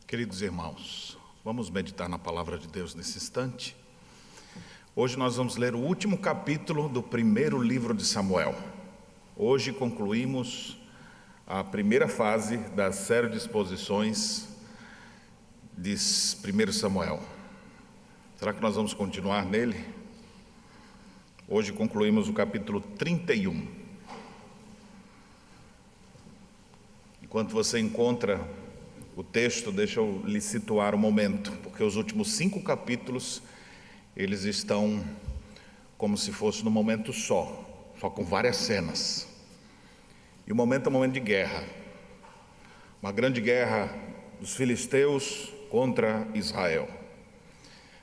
Queridos irmãos, vamos meditar na palavra de Deus nesse instante. Hoje nós vamos ler o último capítulo do primeiro livro de Samuel. Hoje concluímos a primeira fase da série de exposições de 1 Samuel. Será que nós vamos continuar nele? Hoje concluímos o capítulo 31. Enquanto você encontra o texto, deixa eu lhe situar o momento, porque os últimos 5 capítulos, eles estão como se fosse num momento só com várias cenas. E o momento é um momento de guerra, uma grande guerra dos filisteus contra Israel.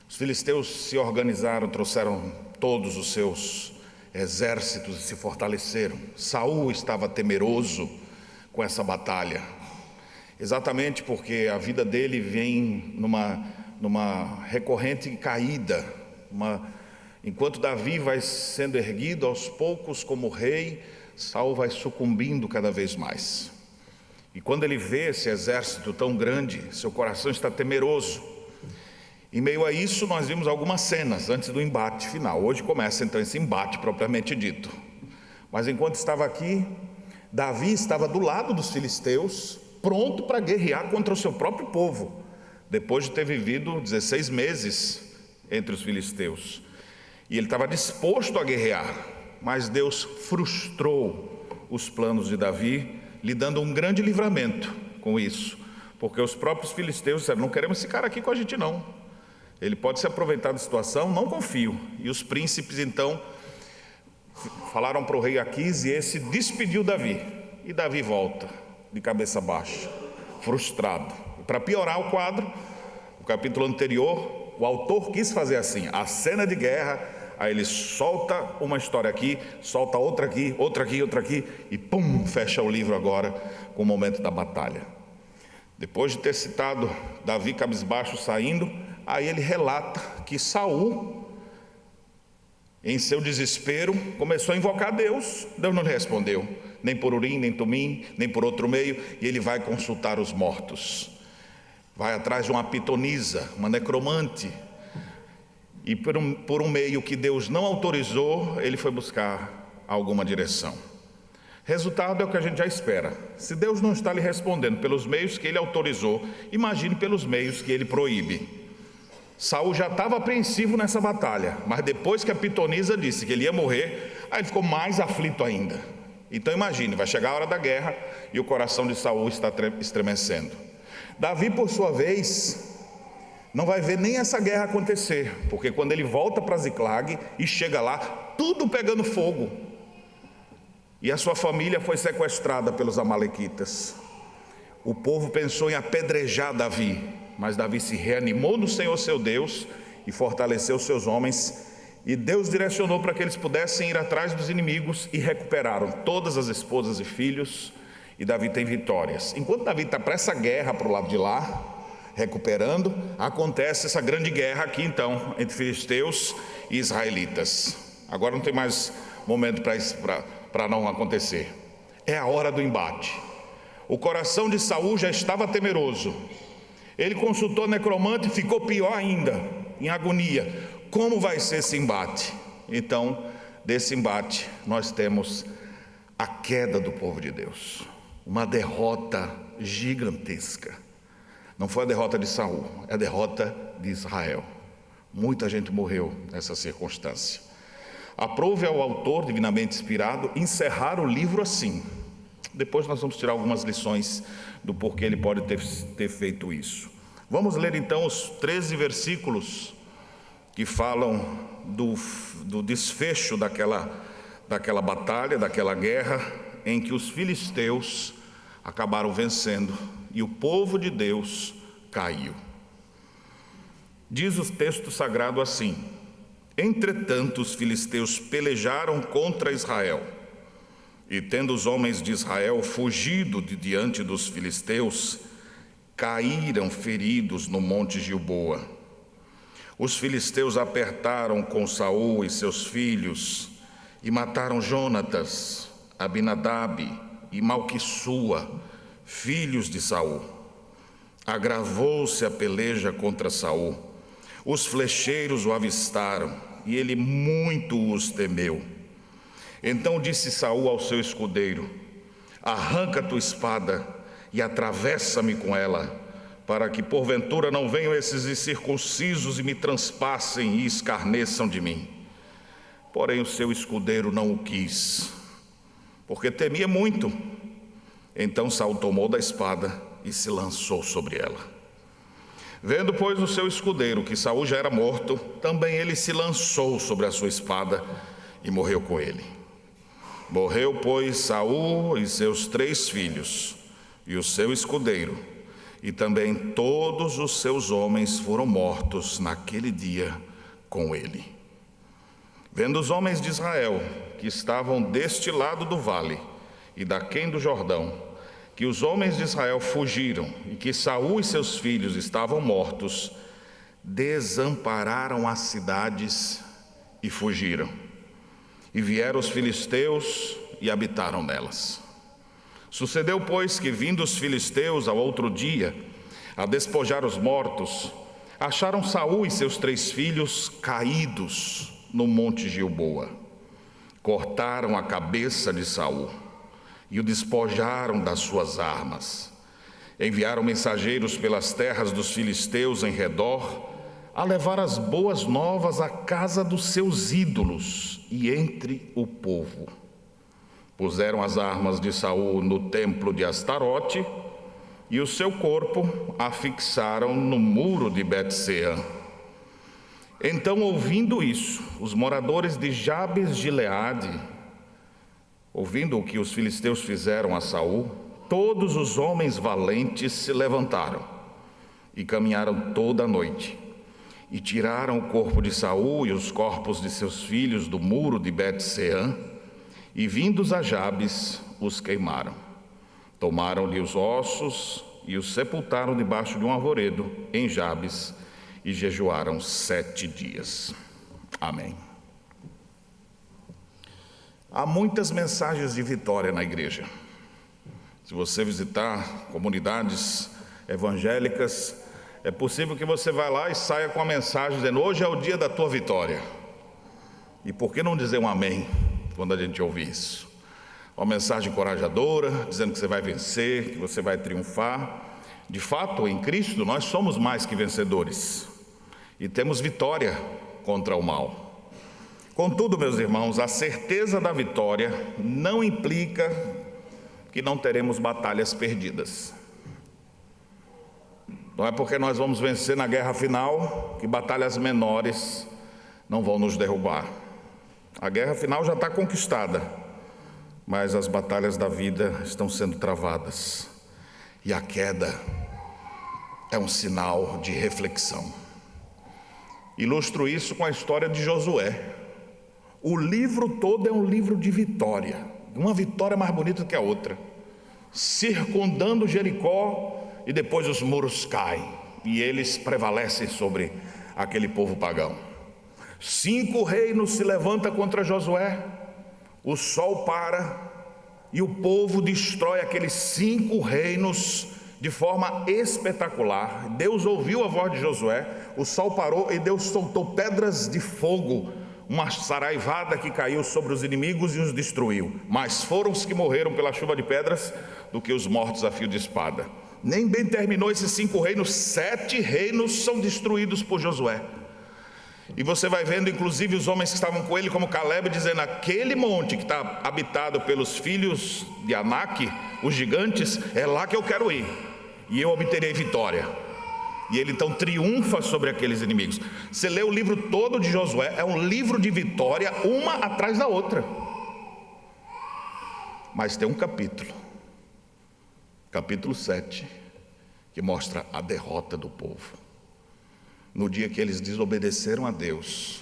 Os filisteus se organizaram, trouxeram todos os seus exércitos e se fortaleceram. Saul estava temeroso com essa batalha, exatamente porque a vida dele vem numa recorrente caída. Enquanto Davi vai sendo erguido aos poucos como rei, Saul vai sucumbindo cada vez mais. E quando ele vê esse exército tão grande, seu coração está temeroso. Em meio a isso, nós vimos algumas cenas antes do embate final. Hoje começa então esse embate propriamente dito. Mas enquanto estava aqui, Davi estava do lado dos filisteus, pronto para guerrear contra o seu próprio povo, depois de ter vivido 16 meses entre os filisteus. E ele estava disposto a guerrear, mas Deus frustrou os planos de Davi, lhe dando um grande livramento com isso, porque os próprios filisteus disseram: não queremos esse cara aqui com a gente não, ele pode se aproveitar da situação, não confio. E os príncipes então falaram para o rei Aquis, e esse despediu Davi, e Davi volta de cabeça baixa, frustrado. Para piorar o quadro, o capítulo anterior, o autor quis fazer assim, a cena de guerra, aí ele solta uma história aqui, solta outra aqui, outra aqui, outra aqui, e pum, fecha o livro agora com o momento da batalha. Depois de ter citado Davi cabisbaixo saindo, aí ele relata que Saul, em seu desespero, começou a invocar Deus. Deus não lhe respondeu, nem por Urim, nem Tumim, nem por outro meio, e ele vai consultar os mortos. Vai atrás de uma pitonisa, uma necromante, e por um meio que Deus não autorizou, ele foi buscar alguma direção. Resultado é o que a gente já espera. Se Deus não está lhe respondendo pelos meios que ele autorizou, imagine pelos meios que ele proíbe. Saul já estava apreensivo nessa batalha, mas depois que a pitonisa disse que ele ia morrer, aí ele ficou mais aflito ainda. Então imagine, vai chegar a hora da guerra e o coração de Saul está estremecendo. Davi, por sua vez, não vai ver nem essa guerra acontecer, porque quando ele volta para Ziclag e chega lá, tudo pegando fogo, e a sua família foi sequestrada pelos amalequitas. O povo pensou em apedrejar Davi, mas Davi se reanimou no Senhor seu Deus e fortaleceu seus homens, e Deus direcionou para que eles pudessem ir atrás dos inimigos, e recuperaram todas as esposas e filhos, e Davi tem vitórias. Enquanto Davi está para essa guerra para o lado de lá, recuperando, acontece essa grande guerra aqui então, entre filisteus e israelitas. Agora não tem mais momento para não acontecer. É a hora do embate. O coração de Saul já estava temeroso. Ele consultou a necromante e ficou pior ainda, em agonia. Como vai ser esse embate? Então, desse embate, nós temos a queda do povo de Deus, uma derrota gigantesca. Não foi a derrota de Saul, é a derrota de Israel. Muita gente morreu nessa circunstância. Aprove ao autor divinamente inspirado encerrar o livro assim. Depois nós vamos tirar algumas lições do porquê ele pode ter feito isso. Vamos ler então os 13 versículos que falam do desfecho daquela batalha, daquela guerra, em que os filisteus acabaram vencendo e o povo de Deus caiu. Diz o texto sagrado assim: entretanto os filisteus pelejaram contra Israel, e tendo os homens de Israel fugido de diante dos filisteus, caíram feridos no monte Gilboa. Os filisteus apertaram com Saul e seus filhos e mataram Jonatas, Abinadab e Malquissua, filhos de Saul. Agravou-se a peleja contra Saul. Os flecheiros o avistaram, e ele muito os temeu. Então disse Saul ao seu escudeiro: arranca tua espada e atravessa-me com ela, para que porventura não venham esses incircuncisos e me transpassem e escarneçam de mim. Porém o seu escudeiro não o quis, porque temia muito. Então Saul tomou da espada e se lançou sobre ela. Vendo, pois, o seu escudeiro que Saul já era morto, também ele se lançou sobre a sua espada e morreu com ele. Morreu, pois, Saul e seus 3 filhos, e o seu escudeiro, e também todos os seus homens foram mortos naquele dia com ele. Vendo os homens de Israel, que estavam deste lado do vale e daquém do Jordão, que os homens de Israel fugiram e que Saul e seus filhos estavam mortos, desampararam as cidades e fugiram. E vieram os filisteus e habitaram nelas. Sucedeu, pois, que vindo os filisteus ao outro dia, a despojar os mortos, acharam Saul e seus 3 filhos caídos no monte Gilboa. Cortaram a cabeça de Saul e o despojaram das suas armas. Enviaram mensageiros pelas terras dos filisteus em redor, a levar as boas novas à casa dos seus ídolos e entre o povo. Puseram as armas de Saul no templo de Astarote e o seu corpo afixaram no muro de Bet-sean. Então, ouvindo isso, os moradores de Jabes de Gileade, ouvindo o que os filisteus fizeram a Saul, todos os homens valentes se levantaram e caminharam toda a noite. E tiraram o corpo de Saul e os corpos de seus filhos do muro de Bet-sean, e vindos a Jabes, os queimaram. Tomaram-lhe os ossos e os sepultaram debaixo de um arvoredo em Jabes, e jejuaram 7 dias. Amém. Há muitas mensagens de vitória na igreja. Se você visitar comunidades evangélicas, é possível que você vá lá e saia com a mensagem dizendo: hoje é o dia da tua vitória. E por que não dizer um amém quando a gente ouvir isso? Uma mensagem encorajadora, dizendo que você vai vencer, que você vai triunfar. De fato, em Cristo nós somos mais que vencedores e temos vitória contra o mal. Contudo, meus irmãos, a certeza da vitória não implica que não teremos batalhas perdidas. Não é porque nós vamos vencer na guerra final que batalhas menores não vão nos derrubar. A guerra final já está conquistada, mas as batalhas da vida estão sendo travadas. E a queda é um sinal de reflexão. Ilustro isso com a história de Josué. O livro todo é um livro de vitória, uma vitória mais bonita que a outra. Circundando Jericó, e depois os muros caem, e eles prevalecem sobre aquele povo pagão. 5 reinos se levantam contra Josué, o sol para, e o povo destrói aqueles 5 reinos de forma espetacular. Deus ouviu a voz de Josué, o sol parou e Deus soltou pedras de fogo, uma saraivada que caiu sobre os inimigos e os destruiu. Mas foram os que morreram pela chuva de pedras do que os mortos a fio de espada. Nem bem terminou esses 5 reinos, 7 reinos são destruídos por Josué. E você vai vendo inclusive os homens que estavam com ele, como Caleb, dizendo: aquele monte que está habitado pelos filhos de Anak, os gigantes, é lá que eu quero ir, e eu obterei vitória. E ele então triunfa sobre aqueles inimigos. Você lê o livro todo de Josué, é um livro de vitória, uma atrás da outra. Mas tem um capítulo, capítulo 7, que mostra a derrota do povo. No dia que eles desobedeceram a Deus.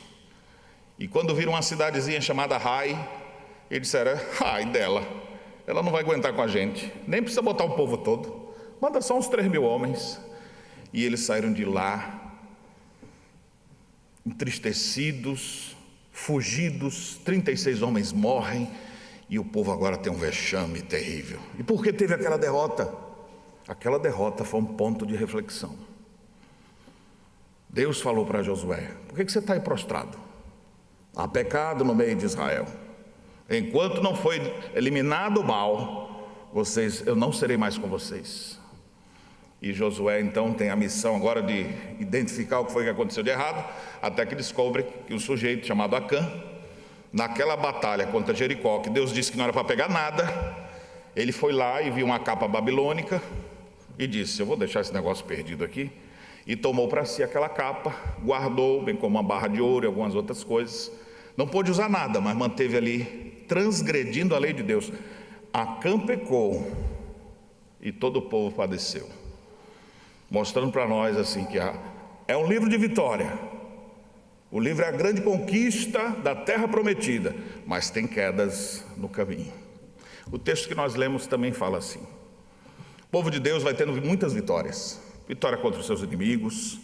E quando viram uma cidadezinha chamada Ai, eles disseram: ai dela, ela não vai aguentar com a gente, nem precisa botar o povo todo, manda só uns 3.000 homens. E eles saíram de lá entristecidos, fugidos. 36 homens morrem, e o povo agora tem um vexame terrível. E por que teve aquela derrota? Aquela derrota foi um ponto de reflexão. Deus falou para Josué: por que você está aí prostrado? Há pecado no meio de Israel. Enquanto não foi eliminado o mal, eu não serei mais com vocês. E Josué então tem a missão agora de identificar o que foi que aconteceu de errado, até que descobre que um sujeito chamado Acã, naquela batalha contra Jericó, que Deus disse que não era para pegar nada, ele foi lá e viu uma capa babilônica e disse: eu vou deixar esse negócio perdido aqui. E tomou para si aquela capa, guardou, bem como uma barra de ouro e algumas outras coisas. Não pôde usar nada, mas manteve ali, transgredindo a lei de Deus. Acã pecou e todo o povo padeceu, mostrando para nós assim que é um livro de vitória. O livro é a grande conquista da terra prometida, mas tem quedas no caminho. O texto que nós lemos também fala assim: o povo de Deus vai tendo muitas vitórias. Vitória contra os seus inimigos.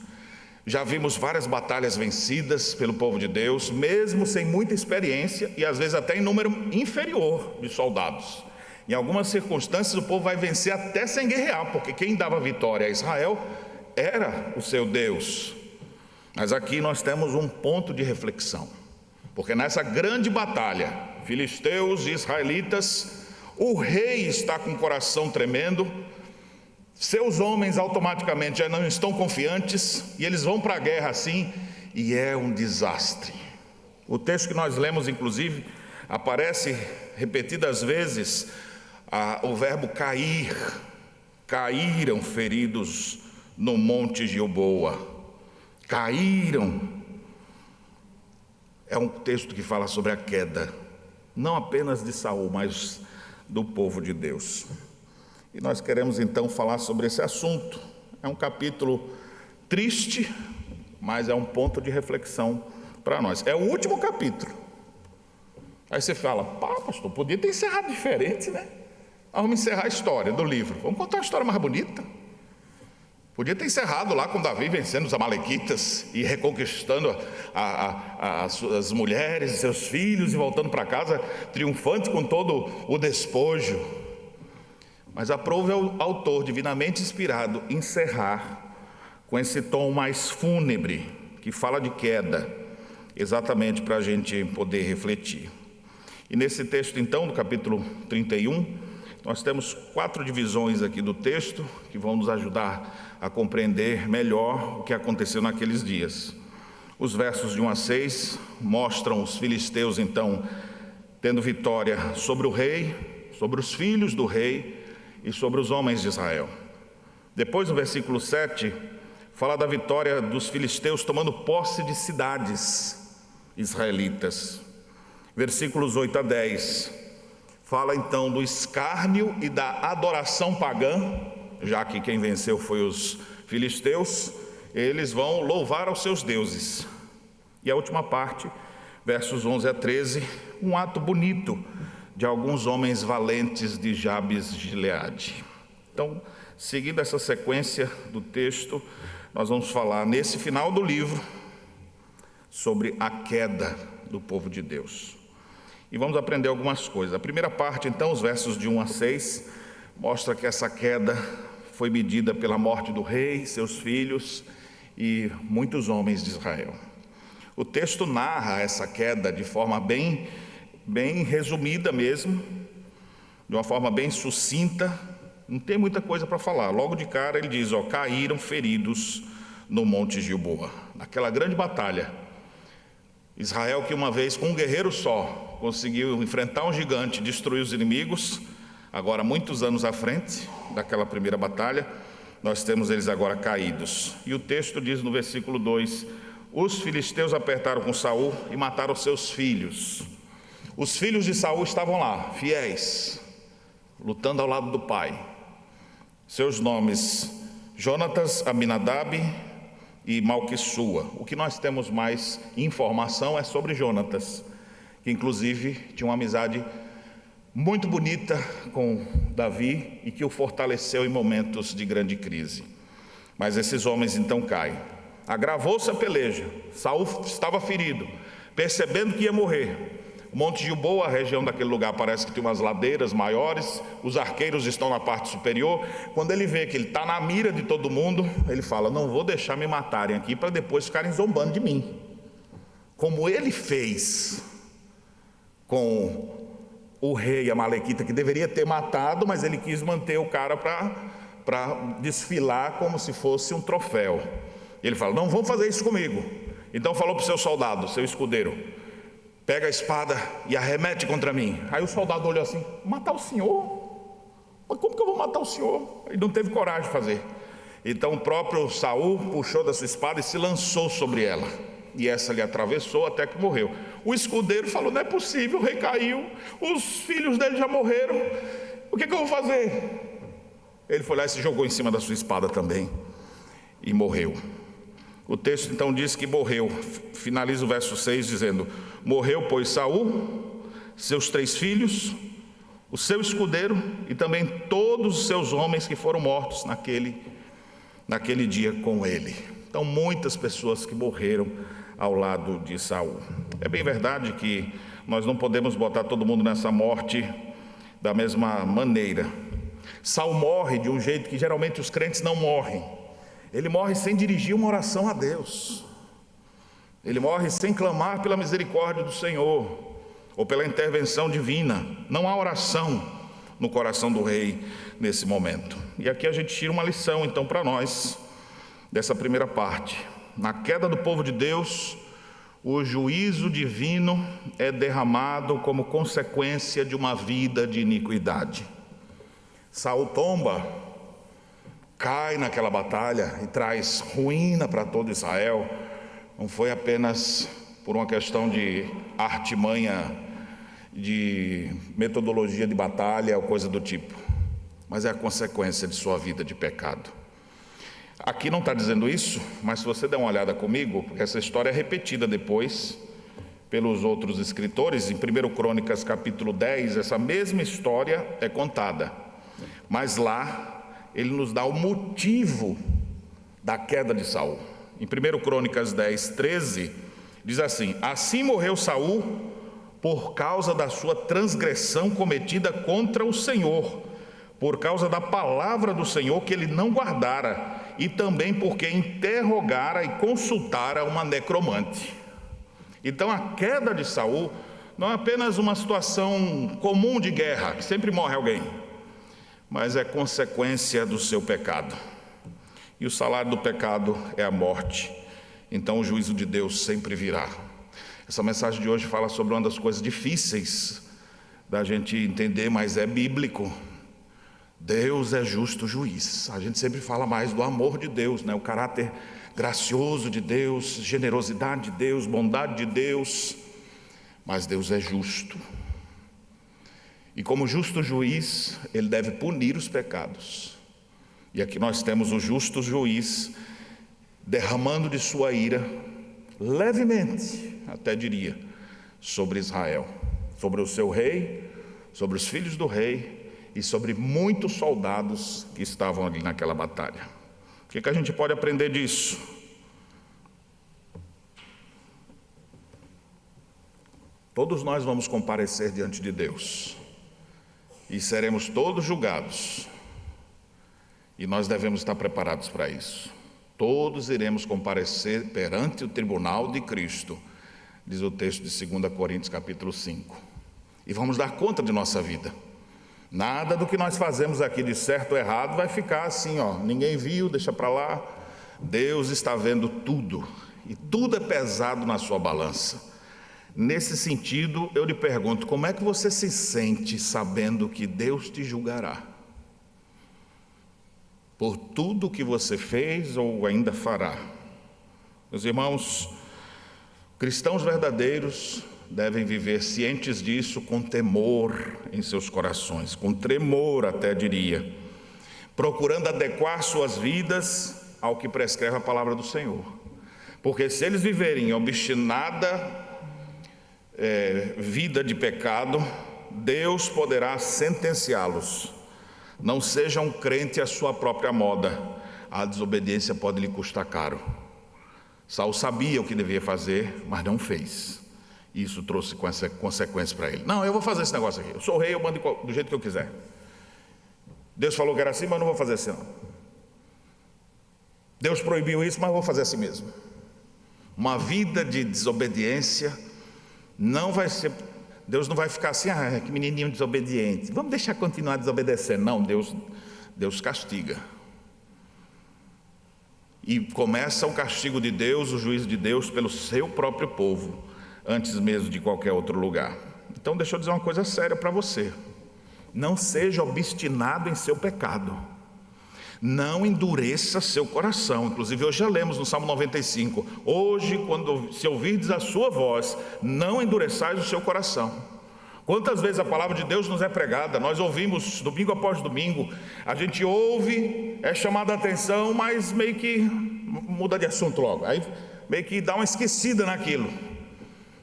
Já vimos várias batalhas vencidas pelo povo de Deus, mesmo sem muita experiência e às vezes até em número inferior de soldados. Em algumas circunstâncias o povo vai vencer até sem guerrear, porque quem dava vitória a Israel era o seu Deus. Mas aqui nós temos um ponto de reflexão, porque nessa grande batalha, filisteus e israelitas, o rei está com o coração tremendo. Seus homens automaticamente já não estão confiantes e eles vão para a guerra assim, e é um desastre. O texto que nós lemos, inclusive, aparece repetidas vezes o verbo cair. Caíram feridos no monte Gilboa. Caíram. É um texto que fala sobre a queda, não apenas de Saul, mas do povo de Deus. E nós queremos então falar sobre esse assunto. É um capítulo triste, mas é um ponto de reflexão para nós. É o último capítulo. Aí você fala: pá, pastor, podia ter encerrado diferente, né? Vamos encerrar a história do livro. Vamos contar uma história mais bonita. Podia ter encerrado lá com Davi vencendo os amalequitas e reconquistando as mulheres, seus filhos, e voltando para casa triunfante com todo o despojo. Mas aprove ao autor divinamente inspirado encerrar com esse tom mais fúnebre, que fala de queda, exatamente para a gente poder refletir. E nesse texto então, do capítulo 31, nós temos 4 divisões aqui do texto, que vão nos ajudar a compreender melhor o que aconteceu naqueles dias. Os versos de 1 a 6 mostram os filisteus então tendo vitória sobre o rei, sobre os filhos do rei e sobre os homens de Israel. Depois, no versículo 7, fala da vitória dos filisteus tomando posse de cidades israelitas. Versículos 8 a 10 fala então do escárnio e da adoração pagã, já que quem venceu foi os filisteus. Eles vão louvar aos seus deuses. E a última parte, versos 11 a 13, um ato bonito de alguns homens valentes de Jabes de Gileade. Então, seguindo essa sequência do texto, nós vamos falar nesse final do livro sobre a queda do povo de Deus. E vamos aprender algumas coisas. A primeira parte, então, os versos de 1 a 6, mostra que essa queda foi medida pela morte do rei, seus filhos e muitos homens de Israel. O texto narra essa queda de forma bem resumida mesmo, de uma forma bem sucinta, não tem muita coisa para falar. Logo de cara ele diz: caíram feridos no monte Gilboa. Naquela grande batalha, Israel, que uma vez com um guerreiro só conseguiu enfrentar um gigante, destruir os inimigos, agora muitos anos à frente daquela primeira batalha, nós temos eles agora caídos. E o texto diz no versículo 2: os filisteus apertaram com Saul e mataram seus filhos. Os filhos de Saul estavam lá, fiéis, lutando ao lado do pai. Seus nomes: Jonatas, Aminadab e Malquissua. O que nós temos mais informação é sobre Jonatas, que inclusive tinha uma amizade muito bonita com Davi e que o fortaleceu em momentos de grande crise. Mas esses homens então caem. Agravou-se a peleja. Saul estava ferido, percebendo que ia morrer. O Monte Gilboa, a região daquele lugar, parece que tem umas ladeiras maiores, os arqueiros estão na parte superior. Quando ele vê que ele está na mira de todo mundo, ele fala: não vou deixar me matarem aqui para depois ficarem zombando de mim, como ele fez com o rei amalequita, que deveria ter matado, mas ele quis manter o cara para desfilar como se fosse um troféu. Ele fala: não vão fazer isso comigo. Então falou para o seu soldado, seu escudeiro: pega a espada e arremete contra mim. Aí o soldado olhou assim: matar o senhor? Mas como que eu vou matar o senhor? Ele não teve coragem de fazer. Então o próprio Saul puxou da sua espada e se lançou sobre ela, e essa lhe atravessou até que morreu. O escudeiro falou: não é possível, o rei caiu, os filhos dele já morreram, o que eu vou fazer? Ele foi lá e se jogou em cima da sua espada também e morreu. O texto então diz que morreu. Finaliza o verso 6 dizendo: morreu, pois, Saul, seus 3 filhos, o seu escudeiro e também todos os seus homens que foram mortos naquele dia com ele. Então muitas pessoas que morreram ao lado de Saul. É bem verdade que nós não podemos botar todo mundo nessa morte da mesma maneira. Saul morre de um jeito que geralmente os crentes não morrem. Ele morre sem dirigir uma oração a Deus. Ele morre sem clamar pela misericórdia do Senhor ou pela intervenção divina. Não há oração no coração do rei nesse momento. E aqui a gente tira uma lição então para nós dessa primeira parte. Na queda do povo de Deus, o juízo divino é derramado como consequência de uma vida de iniquidade. Saul tomba, cai naquela batalha e traz ruína para todo Israel. Não foi apenas por uma questão de artimanha, de metodologia de batalha ou coisa do tipo, mas é a consequência de sua vida de pecado. Aqui não está dizendo isso, mas se você der uma olhada comigo, porque essa história é repetida depois pelos outros escritores. Em 1 Crônicas capítulo 10, essa mesma história é contada, mas lá ele nos dá o motivo da queda de Saul. Em 1 Crônicas 10, 13, diz assim: assim morreu Saul por causa da sua transgressão cometida contra o Senhor, por causa da palavra do Senhor que ele não guardara, e também porque interrogara e consultara uma necromante. Então a queda de Saul não é apenas uma situação comum de guerra, que sempre morre alguém, mas é consequência do seu pecado. E o salário do pecado é a morte. Então o juízo de Deus sempre virá. Essa mensagem de hoje fala sobre uma das coisas difíceis da gente entender, mas é bíblico. Deus é justo juiz. A gente sempre fala mais do amor de Deus, né? O caráter gracioso de Deus, generosidade de Deus, bondade de Deus. Mas Deus é justo. E como justo juiz, Ele deve punir os pecados. E aqui nós temos o justo juiz derramando de sua ira, levemente, até diria, sobre Israel, sobre o seu rei, sobre os filhos do rei e sobre muitos soldados que estavam ali naquela batalha. O que a gente pode aprender disso? Todos nós vamos comparecer diante de Deus e seremos todos julgados, e nós devemos estar preparados para isso. Todos iremos comparecer perante o tribunal de Cristo, diz o texto de 2 Coríntios capítulo 5, e vamos dar conta de nossa vida. Nada do que nós fazemos aqui de certo ou errado vai ficar assim, ninguém viu, deixa para lá. Deus está vendo tudo, e tudo é pesado na sua balança. Nesse sentido, eu lhe pergunto: como é que você se sente sabendo que Deus te julgará por tudo o que você fez ou ainda fará? Meus irmãos, cristãos verdadeiros devem viver cientes disso, com temor em seus corações, com tremor até diria, procurando adequar suas vidas ao que prescreve a palavra do Senhor. Porque se eles viverem em obstinada vida de pecado, Deus poderá sentenciá-los. Não seja um crente à sua própria moda, a desobediência pode lhe custar caro. Saul sabia o que devia fazer, mas não fez. E isso trouxe consequências para ele. Não, eu vou fazer esse negócio aqui. Eu sou rei, eu mando do jeito que eu quiser. Deus falou que era assim, mas eu não vou fazer assim não. Deus proibiu isso, mas eu vou fazer assim mesmo. Uma vida de desobediência não vai ser... Deus não vai ficar assim, que menininho desobediente. Vamos deixar continuar desobedecendo. Não, Deus castiga. E começa o castigo de Deus, o juízo de Deus pelo seu próprio povo, antes mesmo de qualquer outro lugar. Então deixa eu dizer uma coisa séria para você. Não seja obstinado em seu pecado. Não endureça seu coração. Inclusive hoje já lemos no Salmo 95. Hoje, se ouvirdes a sua voz, não endureçais o seu coração. Quantas vezes a palavra de Deus nos é pregada, nós ouvimos domingo após domingo, a gente ouve, é chamada a atenção, mas meio que muda de assunto logo, aí meio que dá uma esquecida naquilo.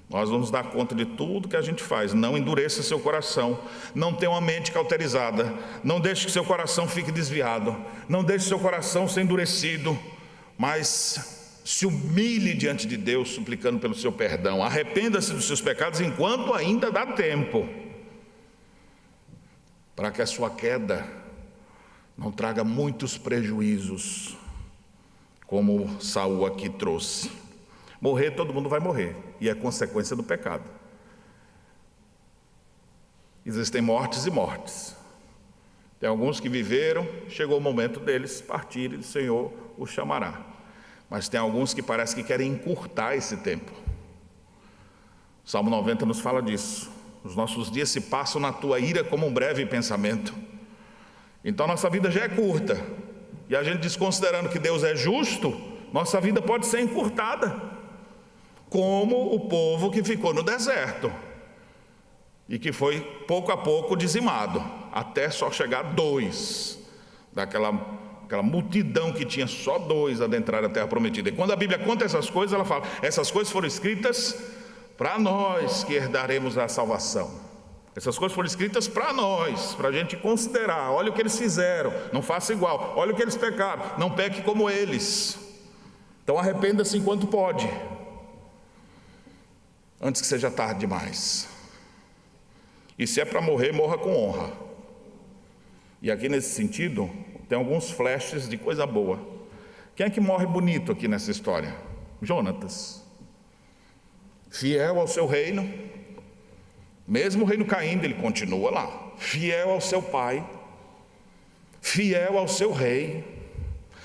Nós vamos dar conta de tudo que a gente faz. Não endureça seu coração, não tenha uma mente cauterizada, não deixe que seu coração fique desviado, não deixe seu coração ser endurecido, mas se humilhe diante de Deus, suplicando pelo seu perdão. Arrependa-se dos seus pecados enquanto ainda dá tempo, para que a sua queda não traga muitos prejuízos, como Saul aqui trouxe. Morrer, todo mundo vai morrer, e é consequência do pecado. Existem mortes e mortes. Tem alguns que viveram, chegou o momento deles partirem, o Senhor os chamará. Mas tem alguns que parece que querem encurtar esse tempo. O Salmo 90 nos fala disso. Os nossos dias se passam na tua ira como um breve pensamento. Então nossa vida já é curta, e a gente desconsiderando que Deus é justo, nossa vida pode ser encurtada, como o povo que ficou no deserto e que foi pouco a pouco dizimado, até só chegar 2 daquela multidão que tinha só 2 adentrar a terra prometida. E quando a Bíblia conta essas coisas, ela fala: essas coisas foram escritas para nós que herdaremos a salvação. Essas coisas foram escritas para nós, para a gente considerar. Olha o que eles fizeram, não faça igual. Olha o que eles pecaram, não peque como eles. Então arrependa-se enquanto pode, antes que seja tarde demais. E se é para morrer, morra com honra. E aqui nesse sentido, tem alguns flashes de coisa boa. Quem é que morre bonito aqui nessa história? Jonatas. Fiel ao seu reino, mesmo o reino caindo, ele continua lá. Fiel ao seu pai, fiel ao seu rei,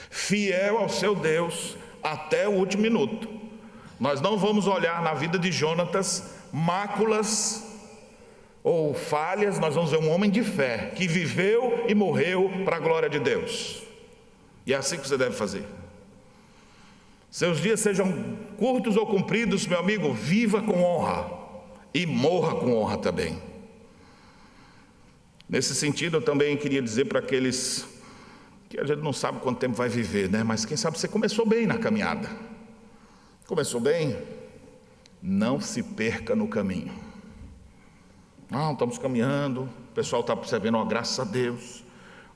fiel ao seu Deus, até o último minuto. Nós não vamos olhar na vida de Jonatas máculas ou falhas, nós vamos ver um homem de fé, que viveu e morreu para a glória de Deus. E é assim que você deve fazer. Seus dias sejam curtos ou compridos, meu amigo, viva com honra e morra com honra também. Nesse sentido, eu também queria dizer para aqueles que a gente não sabe quanto tempo vai viver, né? Mas quem sabe você começou bem na caminhada. Começou bem? Não se perca no caminho. Não, estamos caminhando, o pessoal está percebendo, ó, graças a Deus.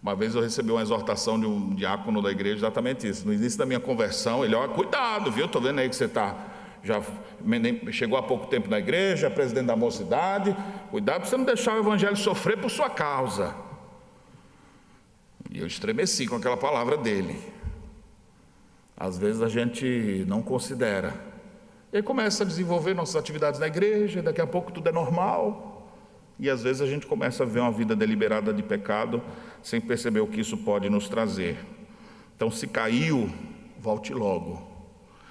Uma vez eu recebi uma exortação de um diácono da igreja, exatamente isso. No início da minha conversão, ele: ó, cuidado, viu? Estou vendo aí que você já chegou há pouco tempo na igreja, é presidente da mocidade. Cuidado para você não deixar o evangelho sofrer por sua causa. E eu estremeci com aquela palavra dele. Às vezes a gente não considera. E aí começa a desenvolver nossas atividades na igreja, daqui a pouco tudo é normal. E às vezes a gente começa a ver uma vida deliberada de pecado, sem perceber o que isso pode nos trazer. Então, se caiu, volte logo.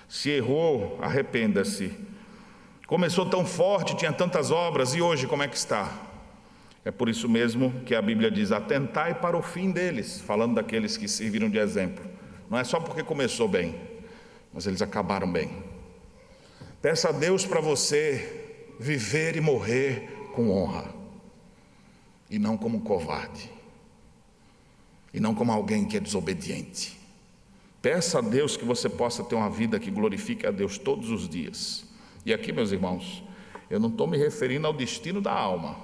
Se errou, arrependa-se. Começou tão forte, tinha tantas obras, e hoje como é que está? É por isso mesmo que a Bíblia diz: atentai para o fim deles, falando daqueles que serviram de exemplo. Não é só porque começou bem, mas eles acabaram bem. Peça a Deus para você viver e morrer com honra, e não como um covarde, e não como alguém que é desobediente. Peça a Deus que você possa ter uma vida que glorifique a Deus todos os dias. E aqui, meus irmãos, eu não estou me referindo ao destino da alma,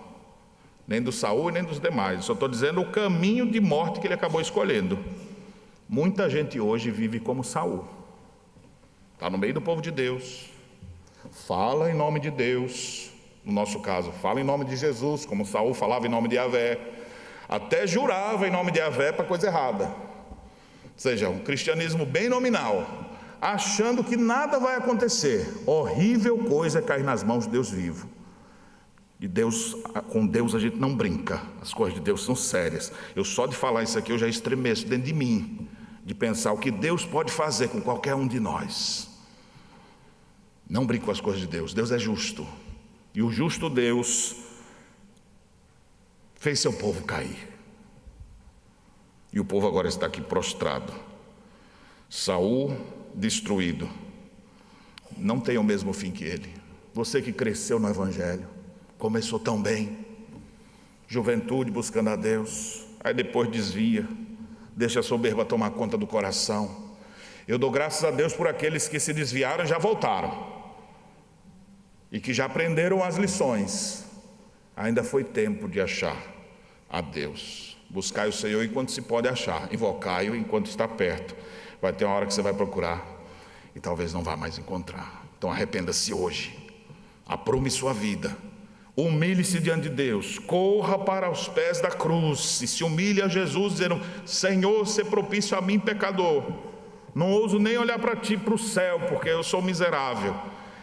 nem do Saul nem dos demais. Eu só estou dizendo o caminho de morte que ele acabou escolhendo. Muita gente hoje vive como Saul, está no meio do povo de Deus, fala em nome de Deus, no nosso caso, fala em nome de Jesus, como Saul falava em nome de Yahvé, até jurava em nome de Yahvé para coisa errada. Ou seja, um cristianismo bem nominal, achando que nada vai acontecer. Horrível coisa é cair nas mãos de Deus vivo. E Deus, com Deus a gente não brinca, as coisas de Deus são sérias. Eu só de falar isso aqui eu já estremeço dentro de mim, de pensar o que Deus pode fazer com qualquer um de nós. Não brinco com as coisas de Deus, Deus é justo. E o justo Deus fez seu povo cair. E o povo agora está aqui prostrado. Saul destruído. Não tem o mesmo fim que ele. Você que cresceu no Evangelho, começou tão bem, juventude buscando a Deus, aí depois desvia, deixa a soberba tomar conta do coração. Eu dou graças a Deus por aqueles que se desviaram e já voltaram, e que já aprenderam as lições. Ainda foi tempo de achar a Deus. Buscai o Senhor enquanto se pode achar, invocai-o enquanto está perto. Vai ter uma hora que você vai procurar e talvez não vá mais encontrar. Então arrependa-se hoje, aprume sua vida, humilhe-se diante de Deus, corra para os pés da cruz e se humilhe a Jesus, dizendo: Senhor, se propício a mim, pecador. Não ouso nem olhar para ti, para o céu, porque eu sou miserável.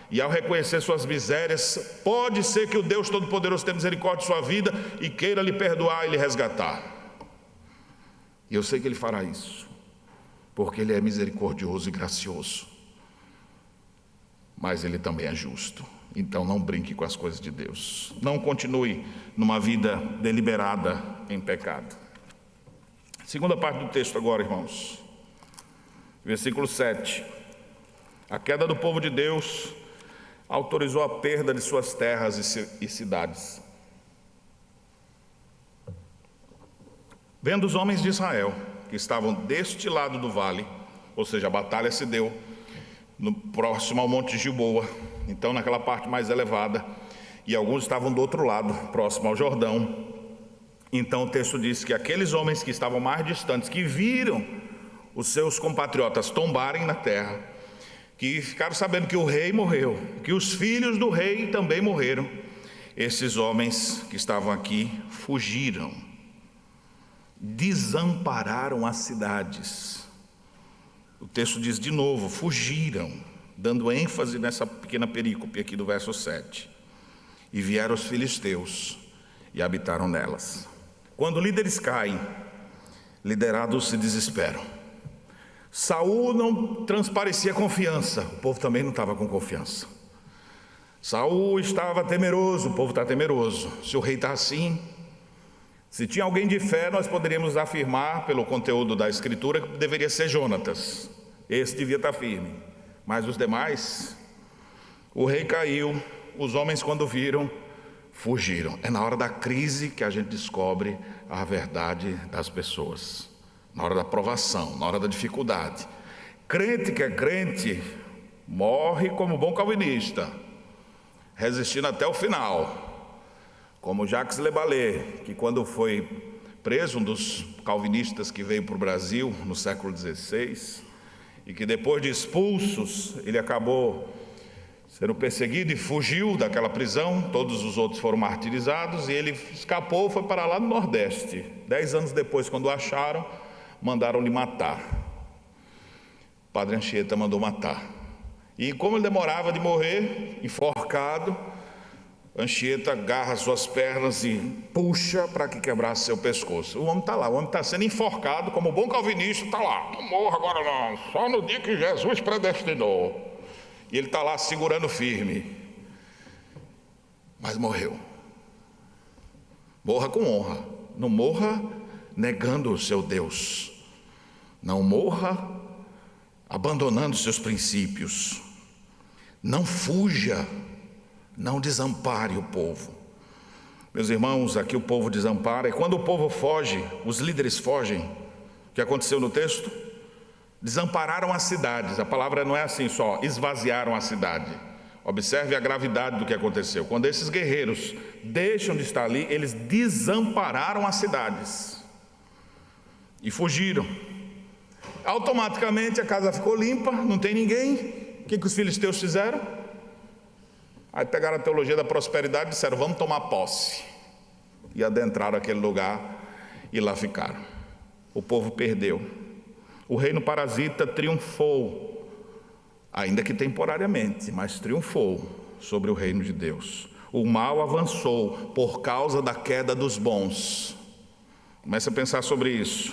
E ao reconhecer suas misérias, pode ser que o Deus Todo-Poderoso tenha misericórdia de sua vida e queira lhe perdoar e lhe resgatar. E eu sei que Ele fará isso, porque Ele é misericordioso e gracioso, mas Ele também é justo. Então não brinque com as coisas de Deus, não continue numa vida deliberada em pecado. Segunda parte do texto agora, irmãos, versículo 7. A queda do povo de Deus autorizou a perda de suas terras e cidades. Vendo os homens de Israel, que estavam deste lado do vale, ou seja, a batalha se deu próximo ao Monte Gilboa, então naquela parte mais elevada, e alguns estavam do outro lado, próximo ao Jordão. Então o texto diz que aqueles homens que estavam mais distantes, que viram os seus compatriotas tombarem na terra, que ficaram sabendo que o rei morreu, que os filhos do rei também morreram, esses homens que estavam aqui fugiram, desampararam as cidades. O texto diz de novo, fugiram, dando ênfase nessa pequena perícope aqui do verso 7. E vieram os filisteus e habitaram nelas. Quando líderes caem, liderados se desesperam. Saul não transparecia confiança, o povo também não estava com confiança. Saul estava temeroso, o povo está temeroso. Se o rei está assim, se tinha alguém de fé, nós poderíamos afirmar, pelo conteúdo da escritura, que deveria ser Jonatas. Esse devia estar firme. Mas os demais, o rei caiu, os homens quando viram, fugiram. É na hora da crise que a gente descobre a verdade das pessoas. Na hora da provação, na hora da dificuldade. Crente que é crente, morre como bom calvinista, resistindo até o final. Como Jacques Lebalé, que quando foi preso, um dos calvinistas que veio para o Brasil no século XVI, e que depois de expulsos, ele acabou sendo perseguido e fugiu daquela prisão, todos os outros foram martirizados, e ele escapou, foi para lá no Nordeste. 10 anos depois, quando o acharam, mandaram-lhe matar. O padre Anchieta mandou matar. E como ele demorava de morrer, enforcado, Anchieta agarra suas pernas e puxa para que quebrasse seu pescoço. O homem está lá, o homem está sendo enforcado, como bom calvinista, está lá. Não morra agora não, só no dia que Jesus predestinou. E ele está lá segurando firme. Mas morreu. Morra com honra, não morra negando o seu Deus. Não morra abandonando seus princípios. Não fuja. Não desampare o povo. Meus irmãos, aqui o povo desampara, e quando o povo foge, os líderes fogem. O que aconteceu no texto? Desampararam as cidades. A palavra não é assim só, esvaziaram a cidade. Observe a gravidade do que aconteceu. Quando esses guerreiros deixam de estar ali, eles desampararam as cidades e fugiram. Automaticamente a casa ficou limpa, não tem ninguém. O que os filisteus fizeram? Aí pegaram a teologia da prosperidade e disseram, vamos tomar posse. E adentraram aquele lugar e lá ficaram. O povo perdeu. O reino parasita triunfou, ainda que temporariamente, mas triunfou sobre o reino de Deus. O mal avançou por causa da queda dos bons. Comece a pensar sobre isso.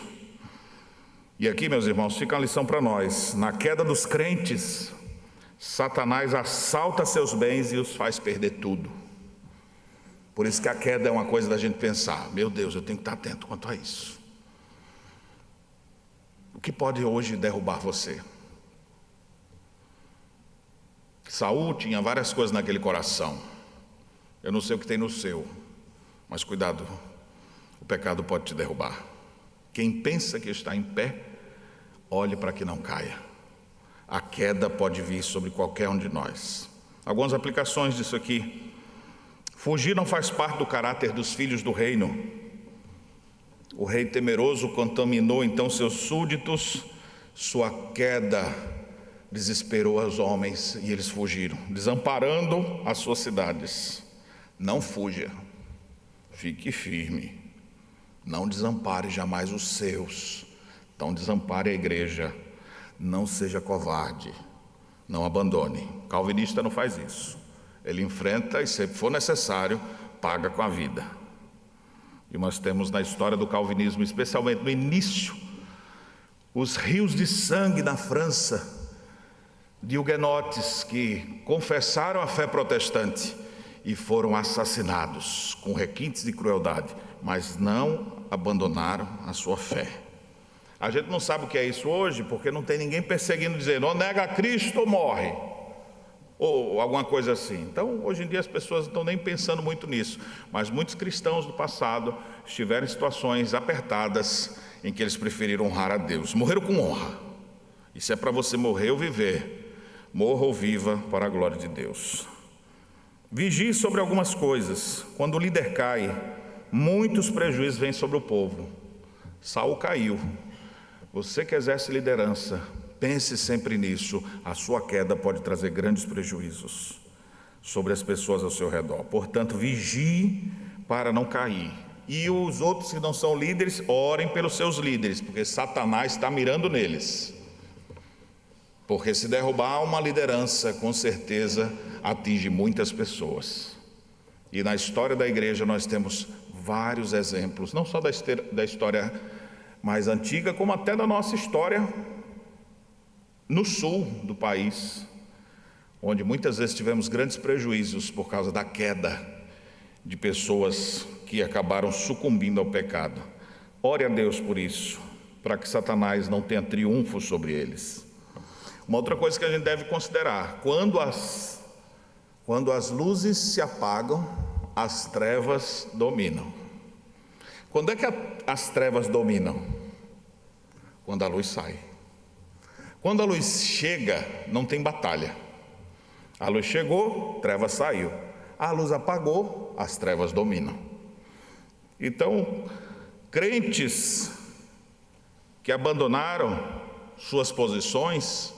E aqui, meus irmãos, fica uma lição para nós. Na queda dos crentes, Satanás assalta seus bens e os faz perder tudo. Por isso que a queda é uma coisa da gente pensar, meu Deus, eu tenho que estar atento quanto a isso. O que pode hoje derrubar você? Saul tinha várias coisas naquele coração. Eu não sei o que tem no seu, mas cuidado, o pecado pode te derrubar. Quem pensa que está em pé, olhe para que não caia. A queda pode vir sobre qualquer um de nós. Algumas aplicações disso aqui. Fugir não faz parte do caráter dos filhos do reino. O rei temeroso contaminou então seus súditos, sua queda desesperou os homens e eles fugiram, desamparando as suas cidades. Não fuja, fique firme, não desampare jamais os seus, então desampare a igreja, não seja covarde, não abandone. O calvinista não faz isso, ele enfrenta e, se for necessário, paga com a vida. E nós temos na história do calvinismo, especialmente no início, os rios de sangue na França, de huguenotes que confessaram a fé protestante e foram assassinados com requintes de crueldade, mas não abandonaram a sua fé. A gente não sabe o que é isso hoje, porque não tem ninguém perseguindo, dizendo, ou nega a Cristo ou morre, ou alguma coisa assim. Então, hoje em dia as pessoas não estão nem pensando muito nisso, mas muitos cristãos do passado estiveram em situações apertadas em que eles preferiram honrar a Deus, morreram com honra. E se é para você morrer ou viver, morra ou viva para a glória de Deus. Vigie sobre algumas coisas. Quando o líder cai, muitos prejuízos vêm sobre o povo. Saul caiu. Você que exerce liderança, pense sempre nisso. A sua queda pode trazer grandes prejuízos sobre as pessoas ao seu redor. Portanto, vigie para não cair. E os outros que não são líderes, orem pelos seus líderes, porque Satanás está mirando neles. Porque se derrubar uma liderança, com certeza atinge muitas pessoas. E na história da igreja nós temos vários exemplos, não só da história mais antiga, como até da nossa história no sul do país, onde muitas vezes tivemos grandes prejuízos por causa da queda de pessoas que acabaram sucumbindo ao pecado. Ore a Deus por isso, para que Satanás não tenha triunfo sobre eles. Uma outra coisa que a gente deve considerar, quando as luzes se apagam, as trevas dominam. Quando é que as trevas dominam? Quando a luz sai. Quando a luz chega, não tem batalha. A luz chegou, treva saiu. A luz apagou, as trevas dominam. Então, crentes que abandonaram suas posições,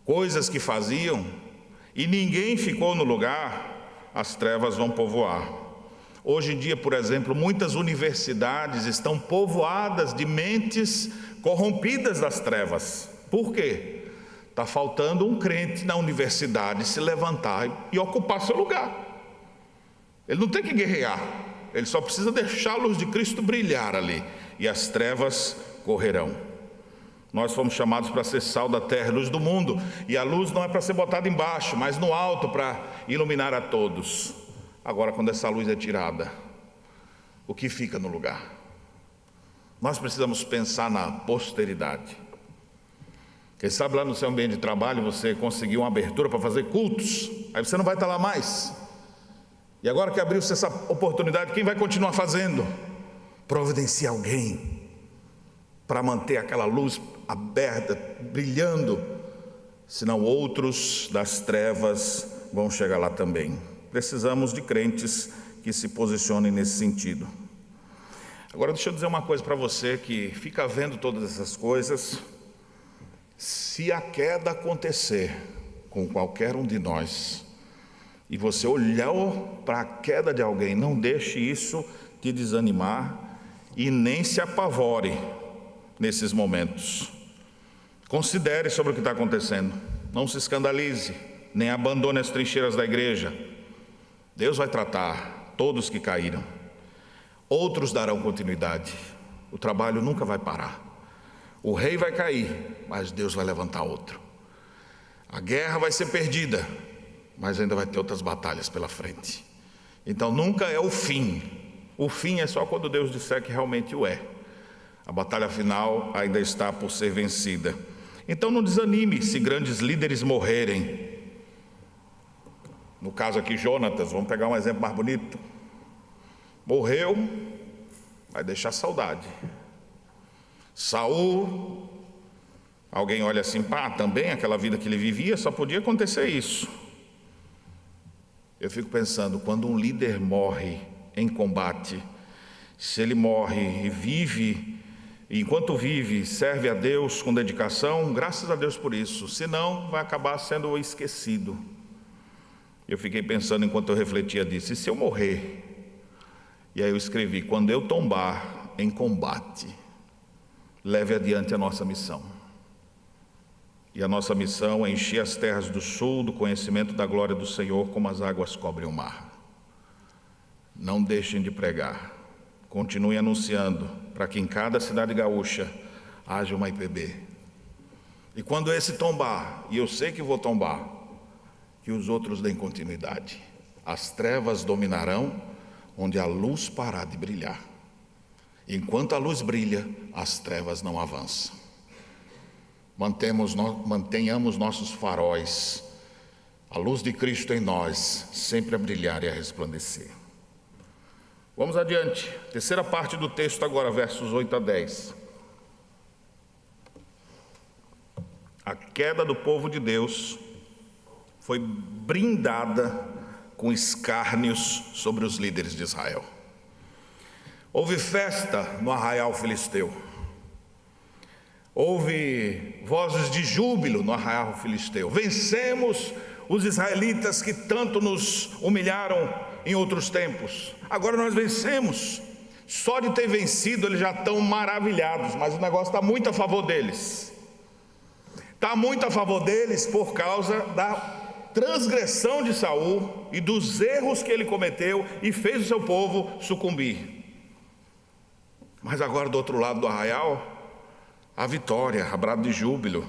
coisas que faziam, e ninguém ficou no lugar, as trevas vão povoar. Hoje em dia, por exemplo, muitas universidades estão povoadas de mentes corrompidas das trevas. Por quê? Está faltando um crente na universidade se levantar e ocupar seu lugar. Ele não tem que guerrear, ele só precisa deixar a luz de Cristo brilhar ali, e as trevas correrão. Nós fomos chamados para ser sal da terra, luz do mundo, e a luz não é para ser botada embaixo, mas no alto, para iluminar a todos. Agora, quando essa luz é tirada, o que fica no lugar? Nós precisamos pensar na posteridade. Quem sabe lá no seu ambiente de trabalho você conseguiu uma abertura para fazer cultos, aí você não vai estar lá mais. E agora que abriu-se essa oportunidade, quem vai continuar fazendo? Providencie alguém para manter aquela luz aberta, brilhando, senão outros das trevas vão chegar lá também. Precisamos de crentes que se posicionem nesse sentido. Agora deixa eu dizer uma coisa para você que fica vendo todas essas coisas. Se a queda acontecer com qualquer um de nós, e você olhou para a queda de alguém, não deixe isso te desanimar e nem se apavore nesses momentos. Considere sobre o que está acontecendo, não se escandalize, nem abandone as trincheiras da igreja. Deus vai tratar todos que caíram, outros darão continuidade, o trabalho nunca vai parar. O rei vai cair, mas Deus vai levantar outro. A guerra vai ser perdida, mas ainda vai ter outras batalhas pela frente. Então nunca é o fim. O fim é só quando Deus disser que realmente o é. A batalha final ainda está por ser vencida. Então não desanime se grandes líderes morrerem. No caso aqui, Jonatas, vamos pegar um exemplo mais bonito. Morreu, vai deixar saudade. Saul, alguém olha assim, pá, também aquela vida que ele vivia, só podia acontecer isso. Eu fico pensando, quando um líder morre em combate, se ele morre e vive, e enquanto vive, serve a Deus com dedicação, graças a Deus por isso, senão vai acabar sendo esquecido. Eu fiquei pensando enquanto eu refletia disso, e se eu morrer? E aí eu escrevi, quando eu tombar em combate, leve adiante a nossa missão. E a nossa missão é encher as terras do sul do conhecimento da glória do Senhor, como as águas cobrem o mar. Não deixem de pregar, continuem anunciando, para que em cada cidade gaúcha haja uma IPB. E quando esse tombar, e eu sei que vou tombar, que os outros deem continuidade. As trevas dominarão onde a luz parar de brilhar. Enquanto a luz brilha, as trevas não avançam. Mantenhamos nossos faróis, a luz de Cristo em nós, sempre a brilhar e a resplandecer. Vamos adiante, terceira parte do texto agora, versos 8 a 10. A queda do povo de Deus foi brindada com escárnios sobre os líderes de Israel. Houve festa no arraial filisteu. Houve vozes de júbilo no arraial filisteu. Vencemos os israelitas que tanto nos humilharam em outros tempos. Agora nós vencemos. Só de ter vencido eles já estão maravilhados, mas o negócio está muito a favor deles. Está muito a favor deles por causa da transgressão de Saul e dos erros que ele cometeu e fez o seu povo sucumbir. Mas agora do outro lado do arraial, a vitória, a brado de júbilo.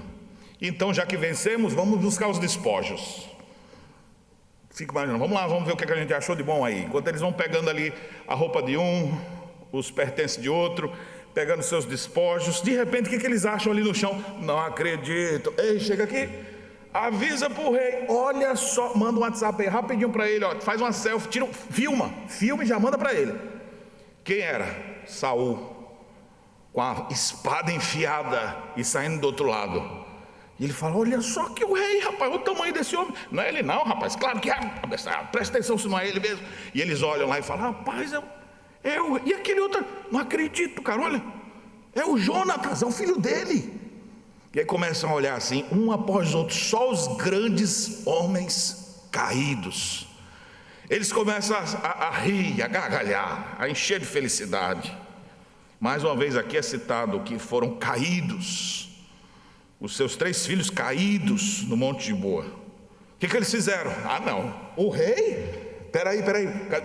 Então, já que vencemos, vamos buscar os despojos. Fica imaginando, vamos lá, vamos ver o que a gente achou de bom aí. Enquanto eles vão pegando ali a roupa de um, os pertences de outro, pegando seus despojos, de repente o que eles acham ali no chão? Não acredito. Ei, chega aqui, avisa para o rei, olha só, manda um WhatsApp aí rapidinho para ele, ó, faz uma selfie, filma e já manda para ele. Quem era? Saul, com a espada enfiada e saindo do outro lado. E ele fala, olha só que o rei, rapaz, o tamanho desse homem. Não é ele não, rapaz, claro que é, presta atenção se não é ele mesmo. E eles olham lá e falam, rapaz, e aquele outro, não acredito, cara, olha, é o Jonatas, é o filho dele. E aí começam a olhar assim, um após o outro, só os grandes homens caídos. Eles começam a rir, a gargalhar, a encher de felicidade. Mais uma vez aqui é citado que foram caídos, os seus 3 filhos caídos no Monte de Boa. O que eles fizeram? Ah não, o rei? Peraí,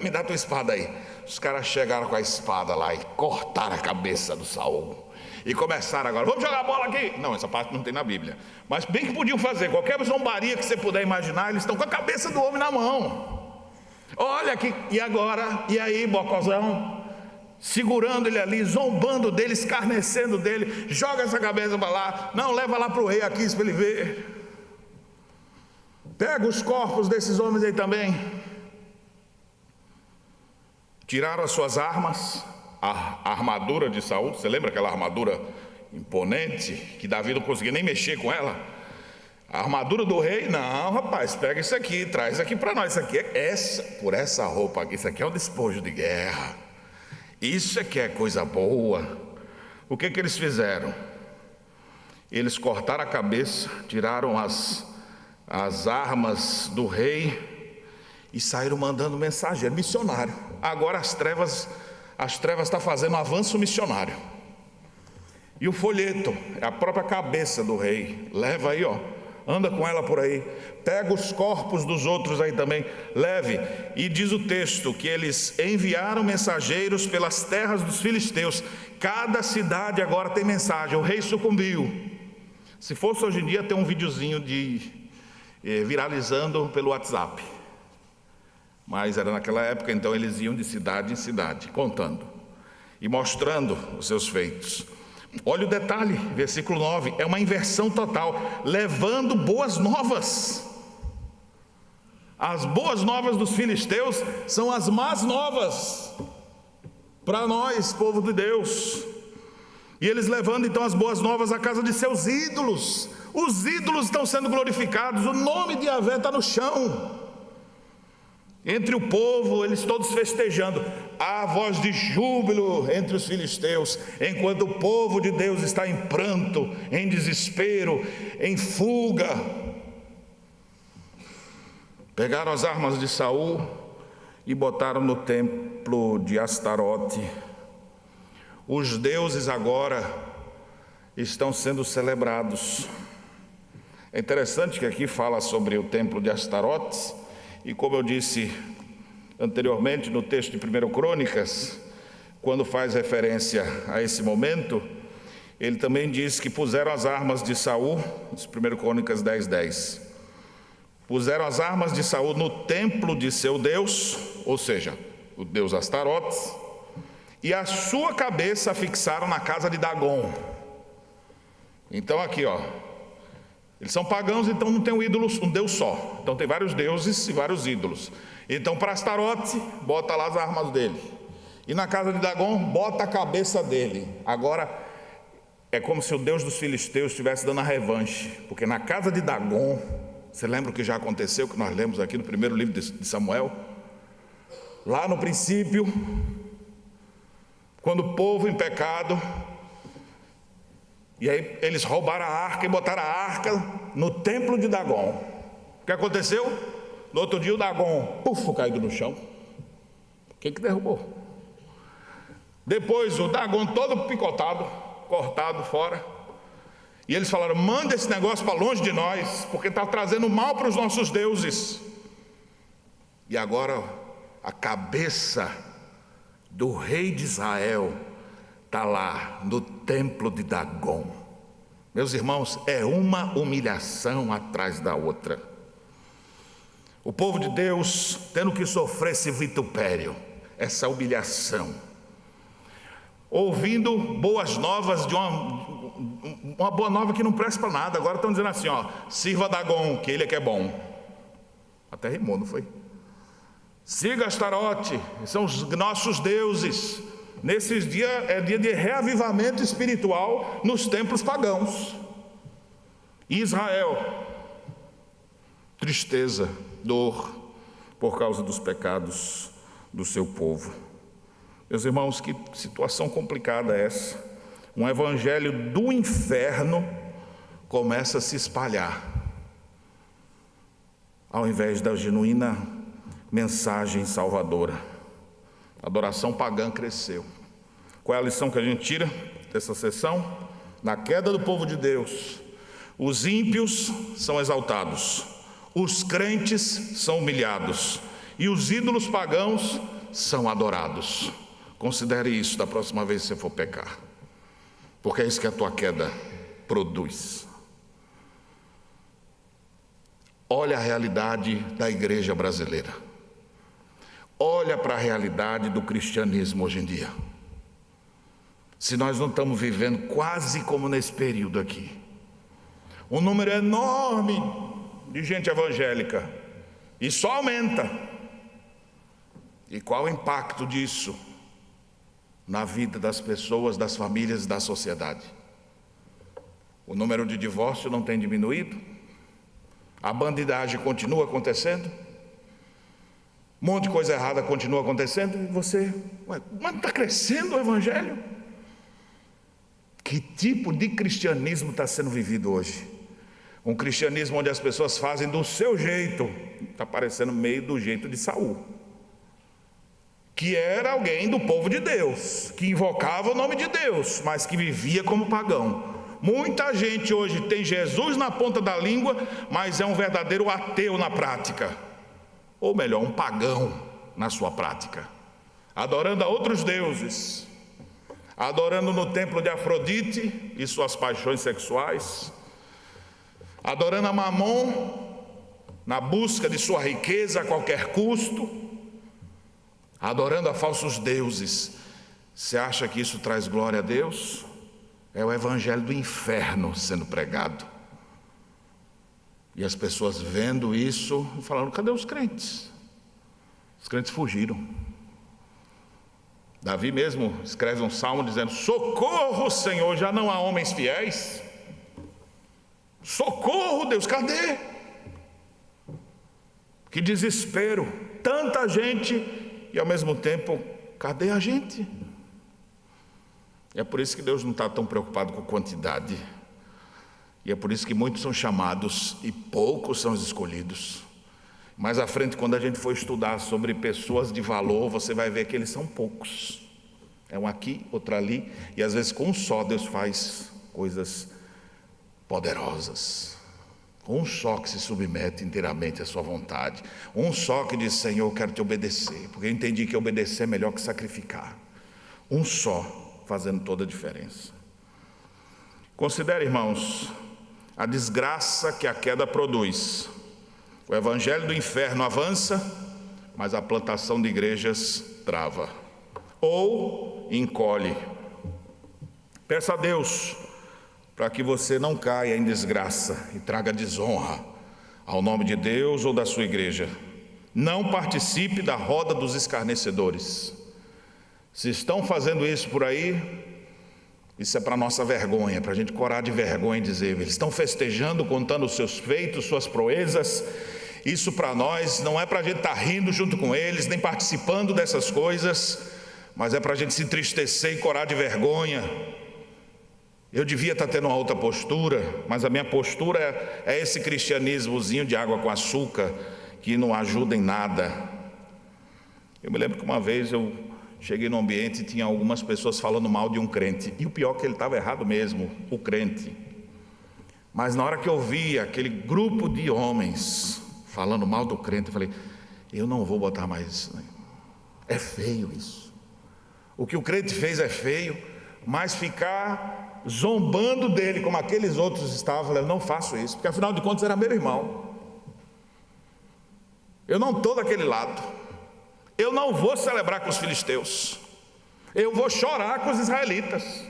me dá tua espada aí. Os caras chegaram com a espada lá e cortaram a cabeça do Saul. E começaram agora, vamos jogar a bola aqui. Não, essa parte não tem na Bíblia. Mas bem que podiam fazer, qualquer zombaria que você puder imaginar, eles estão com a cabeça do homem na mão. Olha aqui, e agora? E aí, bocozão? Segurando ele ali, zombando dele, escarnecendo dele. Joga essa cabeça para lá. Não, leva lá para o rei aqui para ele ver. Pega os corpos desses homens aí também. Tiraram as suas armas, a armadura de Saul. Você lembra aquela armadura imponente que Davi não conseguia nem mexer com ela? A armadura do rei, não, rapaz, pega isso aqui, traz aqui para nós. Isso aqui é por essa roupa aqui, isso aqui é um despojo de guerra. Isso é que é coisa boa. O que eles fizeram? Eles cortaram a cabeça, tiraram as armas do rei e saíram mandando mensageiro, missionário. Agora as trevas estão fazendo um avanço missionário. E o folheto é a própria cabeça do rei. Leva aí, anda com ela por aí. Pega os corpos dos outros aí também, leve. E diz o texto que eles enviaram mensageiros pelas terras dos filisteus. Cada cidade agora tem mensagem. O rei sucumbiu. Se fosse hoje em dia, tem um videozinho viralizando pelo WhatsApp. Mas era naquela época, então eles iam de cidade em cidade, contando e mostrando os seus feitos. Olha o detalhe, versículo 9, é uma inversão total, levando boas novas. As boas novas dos filisteus são as más novas para nós, povo de Deus. E eles levando então as boas novas à casa de seus ídolos. Os ídolos estão sendo glorificados, o nome de Yahvé está no chão. Entre o povo, eles todos festejando. Há voz de júbilo entre os filisteus, enquanto o povo de Deus está em pranto, em desespero, em fuga. Pegaram as armas de Saul e botaram no templo de Astarote. Os deuses agora estão sendo celebrados. É interessante que aqui fala sobre o templo de Astarote. E como eu disse anteriormente no texto de 1 Crônicas, quando faz referência a esse momento, ele também diz que puseram as armas de Saul, 1 Crônicas 10:10. Puseram as armas de Saul no templo de seu Deus, ou seja, o Deus Astarotes, e a sua cabeça fixaram na casa de Dagon. Então aqui, eles são pagãos, então não tem um Deus só. Então tem vários deuses e vários ídolos. Então para Astarote, bota lá as armas dele. E na casa de Dagon, bota a cabeça dele. Agora, é como se o Deus dos filisteus estivesse dando a revanche. Porque na casa de Dagon, você lembra o que já aconteceu, que nós lemos aqui no primeiro livro de Samuel? Lá no princípio, quando o povo em pecado... E aí eles roubaram a arca e botaram a arca no templo de Dagon. O que aconteceu? No outro dia o Dagon, caído no chão. Quem que derrubou? Depois o Dagon todo picotado, cortado fora. E eles falaram, manda esse negócio para longe de nós, porque está trazendo mal para os nossos deuses. E agora a cabeça do rei de Israel está lá no templo de Dagon. Meus irmãos, é uma humilhação atrás da outra. O povo de Deus tendo que sofrer esse vitupério, essa humilhação, ouvindo boas novas de uma boa nova que não presta para nada. Agora estão dizendo assim, sirva Dagon, que ele é que é bom. Até rimou, não foi? Siga Astarote, são os nossos deuses. Nesses dias é dia de reavivamento espiritual nos templos pagãos. Israel, tristeza, dor por causa dos pecados do seu povo. Meus irmãos, que situação complicada é essa? Um evangelho do inferno começa a se espalhar, ao invés da genuína mensagem salvadora. A adoração pagã cresceu. Qual é a lição que a gente tira dessa sessão? Na queda do povo de Deus, os ímpios são exaltados, os crentes são humilhados e os ídolos pagãos são adorados. Considere isso da próxima vez que você for pecar, porque é isso que a tua queda produz. Olha a realidade da igreja brasileira. Olha para a realidade do cristianismo hoje em dia. Se nós não estamos vivendo quase como nesse período aqui, um número enorme de gente evangélica, e só aumenta. E qual o impacto disso na vida das pessoas, das famílias e da sociedade? O número de divórcio não tem diminuído? A bandidagem continua acontecendo? Um monte de coisa errada continua acontecendo, e você, mas está crescendo o evangelho? Que tipo de cristianismo está sendo vivido hoje? Um cristianismo onde as pessoas fazem do seu jeito, está parecendo meio do jeito de Saul, que era alguém do povo de Deus, que invocava o nome de Deus, mas que vivia como pagão. Muita gente hoje tem Jesus na ponta da língua, mas é um verdadeiro ateu na prática, ou melhor, um pagão na sua prática, adorando a outros deuses, adorando no templo de Afrodite e suas paixões sexuais, adorando a Mamon na busca de sua riqueza a qualquer custo, adorando a falsos deuses. Você acha que isso traz glória a Deus? É o evangelho do inferno sendo pregado. E as pessoas vendo isso, falando: cadê os crentes? Os crentes fugiram. Davi mesmo escreve um salmo dizendo: socorro, Senhor, já não há homens fiéis. Socorro, Deus, cadê? Que desespero, tanta gente e ao mesmo tempo, cadê a gente? É por isso que Deus não está tão preocupado com quantidade, e é por isso que muitos são chamados e poucos são os escolhidos. Mais à frente, quando a gente for estudar sobre pessoas de valor, você vai ver que eles são poucos. É um aqui, outro ali, e às vezes com um só Deus faz coisas poderosas. Um só que se submete inteiramente à sua vontade. Um só que diz: Senhor, eu quero te obedecer, porque eu entendi que obedecer é melhor que sacrificar. Um só, fazendo toda a diferença. Considere, irmãos, a desgraça que a queda produz. O evangelho do inferno avança, mas a plantação de igrejas trava ou encolhe. Peça a Deus para que você não caia em desgraça e traga desonra ao nome de Deus ou da sua igreja. Não participe da roda dos escarnecedores. Se estão fazendo isso por aí, isso é para nossa vergonha, para a gente corar de vergonha e dizer: eles estão festejando, contando os seus feitos, suas proezas. Isso para nós não é para a gente estar rindo junto com eles, nem participando dessas coisas, mas é para a gente se entristecer e corar de vergonha. Eu devia estar tendo uma outra postura, mas a minha postura é esse cristianismozinho de água com açúcar, que não ajuda em nada. Eu me lembro que uma vez eu cheguei num ambiente e tinha algumas pessoas falando mal de um crente, e o pior é que ele estava errado mesmo, o crente. Mas na hora que eu vi aquele grupo de homens falando mal do crente, eu falei: eu não vou botar mais isso, né? É feio isso. O que o crente fez é feio, mas ficar zombando dele como aqueles outros estavam, eu não faço isso, porque afinal de contas era meu irmão. Eu não estou daquele lado. Eu não vou celebrar com os filisteus, eu vou chorar com os israelitas,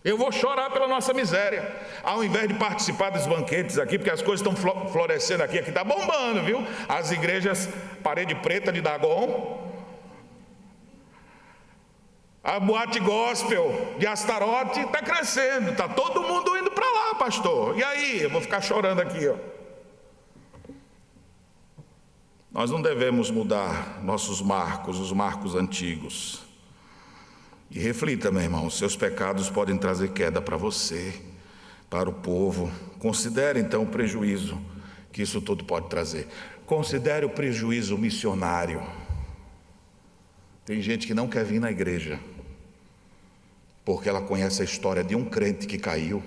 eu vou chorar pela nossa miséria, ao invés de participar dos banquetes aqui, porque as coisas estão florescendo aqui está bombando, viu? As igrejas Parede Preta de Dagon, a boate gospel de Astarote está crescendo, está todo mundo indo para lá, pastor. E aí, eu vou ficar chorando aqui, ó. Nós não devemos mudar nossos marcos, os marcos antigos. E reflita, meu irmão, seus pecados podem trazer queda para você, para o povo. Considere então o prejuízo que isso tudo pode trazer. Considere o prejuízo missionário. Tem gente que não quer vir na igreja, porque ela conhece a história de um crente que caiu,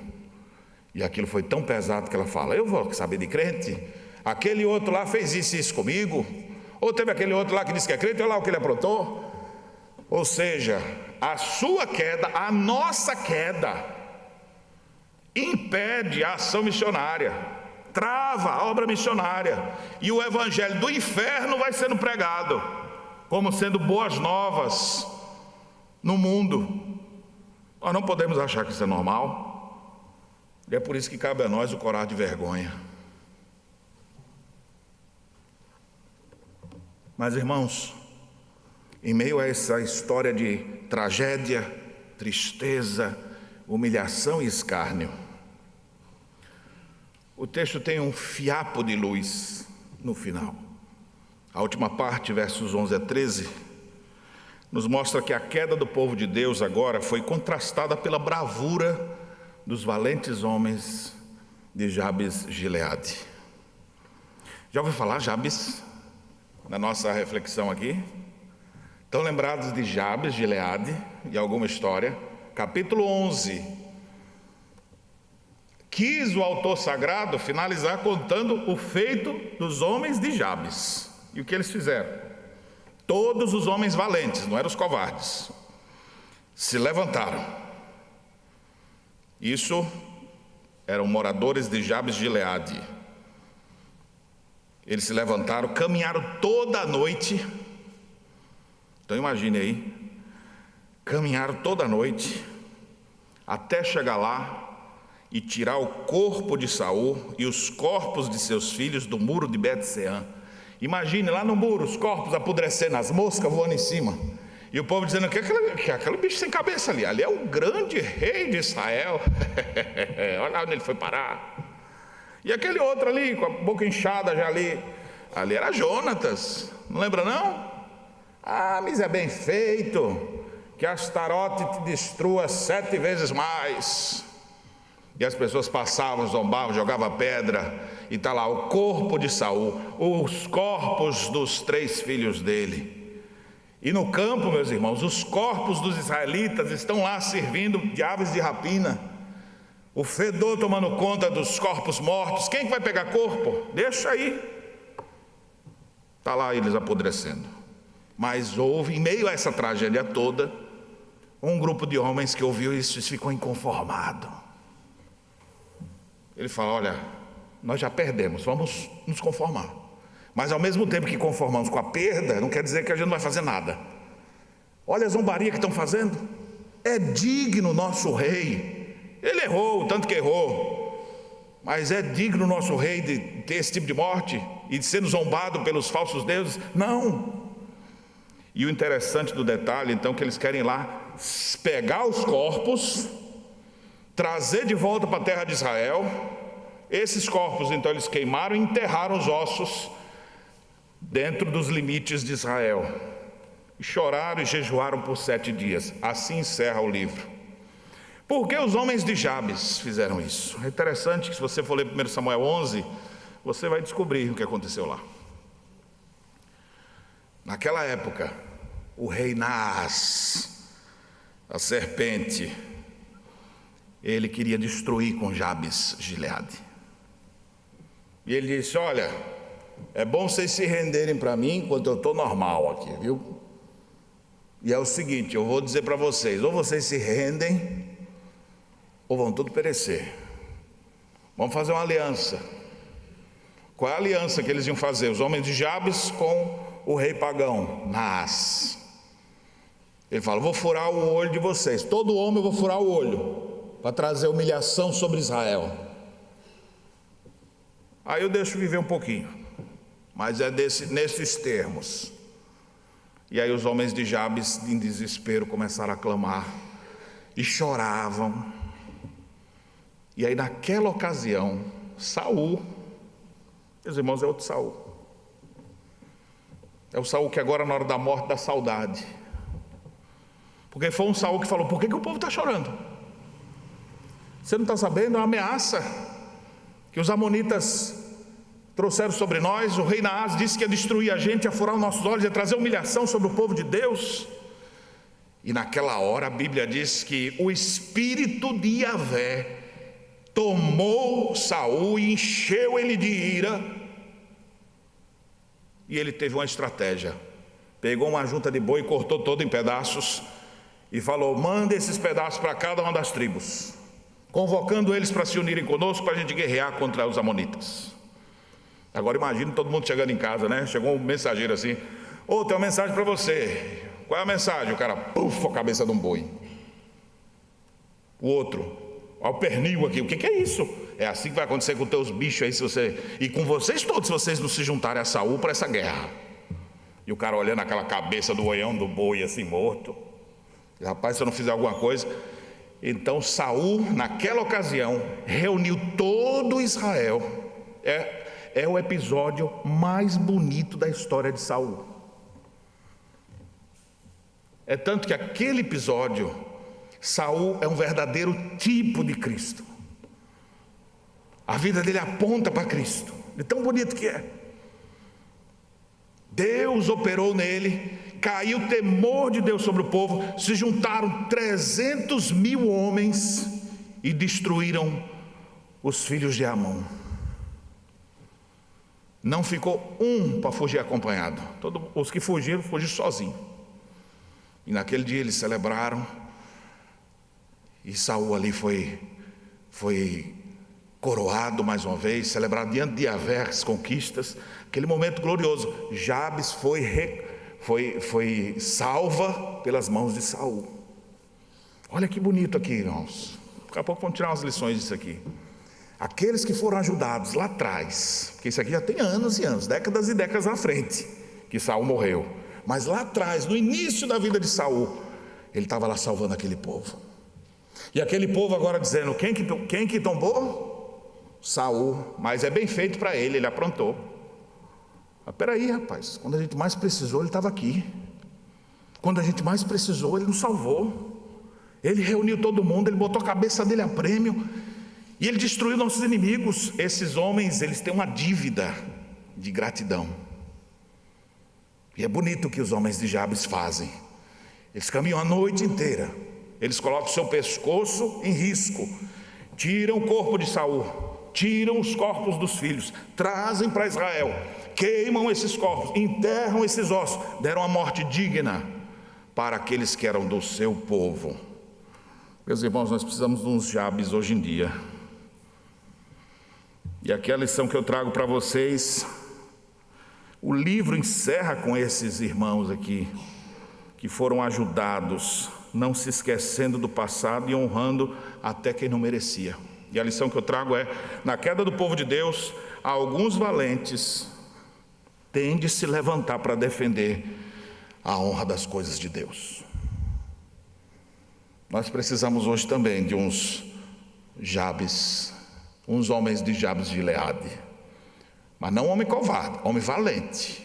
e aquilo foi tão pesado que ela fala: eu vou saber de crente? Aquele outro lá fez isso e isso comigo, ou teve aquele outro lá que disse que é crente, olha lá o que ele aprontou. Ou seja, a sua queda, a nossa queda, impede a ação missionária, trava a obra missionária, e o evangelho do inferno vai sendo pregado como sendo boas novas no mundo. Nós não podemos achar que isso é normal, e é por isso que cabe a nós o corar de vergonha. Mas, irmãos, em meio a essa história de tragédia, tristeza, humilhação e escárnio, o texto tem um fiapo de luz no final. A última parte, versos 11 a 13, nos mostra que a queda do povo de Deus agora foi contrastada pela bravura dos valentes homens de Jabes Gileade. Já ouviu falar Jabes na nossa reflexão aqui? Estão lembrados de Jabes Gileade e alguma história? Capítulo 11. Quis o autor sagrado finalizar contando o feito dos homens de Jabes. E o que eles fizeram? Todos os homens valentes, não eram os covardes, se levantaram. Isso eram moradores de Jabes Gileade. Eles se levantaram, caminharam toda a noite. Então imagine aí, caminharam toda a noite até chegar lá e tirar o corpo de Saul e os corpos de seus filhos do muro de Bet-Sean. Imagine lá no muro os corpos apodrecendo, as moscas voando em cima, e o povo dizendo que aquele bicho sem cabeça ali é o grande rei de Israel. Olha onde ele foi parar. E aquele outro ali, com a boca inchada já ali era Jonatas, não lembra não? Ah, mas é bem feito, que Astarote te destrua 7 vezes mais. E as pessoas passavam, zombavam, jogavam pedra, e está lá o corpo de Saul, os corpos dos 3 filhos dele. E no campo, meus irmãos, os corpos dos israelitas estão lá servindo de aves de rapina. O fedor tomando conta dos corpos mortos. Quem que vai pegar corpo? Deixa aí. Está lá eles apodrecendo. Mas houve, em meio a essa tragédia toda, um grupo de homens que ouviu isso e ficou inconformado. Ele fala: olha, nós já perdemos, vamos nos conformar. Mas ao mesmo tempo que conformamos com a perda, não quer dizer que a gente não vai fazer nada. Olha a zombaria que estão fazendo. É digno nosso rei. Ele errou, o tanto que errou, mas é digno o nosso rei de ter esse tipo de morte e de ser zombado pelos falsos deuses? Não. E o interessante do detalhe, então, que eles querem lá pegar os corpos, trazer de volta para a terra de Israel. Esses corpos, então, eles queimaram e enterraram os ossos dentro dos limites de Israel. E choraram e jejuaram por 7 dias. Assim encerra o livro. Por que os homens de Jabes fizeram isso? É interessante que, se você for ler 1 Samuel 11, você vai descobrir o que aconteceu lá. Naquela época, o rei Naás, a serpente, ele queria destruir com Jabes Gileade. E ele disse: olha, é bom vocês se renderem para mim enquanto eu estou normal aqui, viu? E é o seguinte, eu vou dizer para vocês: ou vocês se rendem, ou vão tudo perecer. Vamos fazer uma aliança. Qual é a aliança que eles iam fazer? Os homens de Jabes com o rei pagão, Naás. Ele fala: vou furar o olho de vocês, todo homem eu vou furar o olho, para trazer humilhação sobre Israel. Aí eu deixo viver um pouquinho, mas é nesses termos. E aí os homens de Jabes, em desespero, começaram a clamar e choravam. E aí naquela ocasião, Saul, meus irmãos, é outro Saul. É o Saul que agora, na hora da morte, dá saudade. Porque foi um Saul que falou: por que o povo está chorando? Você não está sabendo? É uma ameaça que os amonitas trouxeram sobre nós. O rei Naás disse que ia destruir a gente, ia furar os nossos olhos, ia trazer humilhação sobre o povo de Deus. E naquela hora a Bíblia diz que o espírito de Yahvé tomou Saul e encheu ele de ira. E ele teve uma estratégia. Pegou uma junta de boi, cortou todo em pedaços e falou: manda esses pedaços para cada uma das tribos, convocando eles para se unirem conosco, para a gente guerrear contra os amonitas. Agora imagine todo mundo chegando em casa, né? Chegou um mensageiro assim: ô, tem uma mensagem para você. Qual é a mensagem? O cara, puf, a cabeça de um boi. O outro: olha o pernil aqui. O que é isso? É assim que vai acontecer com os teus bichos aí, se você, e com vocês todos, se vocês não se juntarem a Saul para essa guerra. E o cara olhando aquela cabeça do oião do boi assim morto. E, rapaz, se eu não fizer alguma coisa. Então Saul, naquela ocasião, reuniu todo Israel. É o episódio mais bonito da história de Saul. É tanto que aquele episódio, Saul é um verdadeiro tipo de Cristo. A vida dele aponta para Cristo, de tão bonito que é. Deus operou nele, caiu o temor de Deus sobre o povo, se juntaram 300.000 homens e destruíram os filhos de Amon. Não ficou um para fugir acompanhado. Todos os que fugiram sozinhos. E naquele dia eles celebraram, e Saul ali foi coroado mais uma vez, celebrado diante de Yahvé as conquistas, aquele momento glorioso. Jabes foi salva pelas mãos de Saul. Olha que bonito aqui, irmãos. Daqui a pouco vamos tirar umas lições disso aqui. Aqueles que foram ajudados lá atrás, porque isso aqui já tem anos e anos, décadas e décadas na frente, que Saul morreu. Mas lá atrás, no início da vida de Saul, ele estava lá salvando aquele povo. E aquele povo agora dizendo: quem que tombou? Saul. Mas é bem feito para ele aprontou. Mas peraí, rapaz, quando a gente mais precisou, ele estava aqui. Quando a gente mais precisou, ele nos salvou. Ele reuniu todo mundo, ele botou a cabeça dele a prêmio, e ele destruiu nossos inimigos. Esses homens, eles têm uma dívida de gratidão. E é bonito o que os homens de Jabes fazem. Eles caminham a noite inteira, eles colocam o seu pescoço em risco, tiram o corpo de Saul, tiram os corpos dos filhos, trazem para Israel, queimam esses corpos, enterram esses ossos, deram a morte digna para aqueles que eram do seu povo. Meus irmãos, nós precisamos de uns Jabes hoje em dia. E aqui a lição que eu trago para vocês, o livro encerra com esses irmãos aqui, que foram ajudados, não se esquecendo do passado e honrando até quem não merecia. E a lição que eu trago é: na queda do povo de Deus, alguns valentes têm de se levantar para defender a honra das coisas de Deus. Nós precisamos hoje também de uns Jabes, uns homens de Jabes de Gileade, mas não homem covarde, homem valente,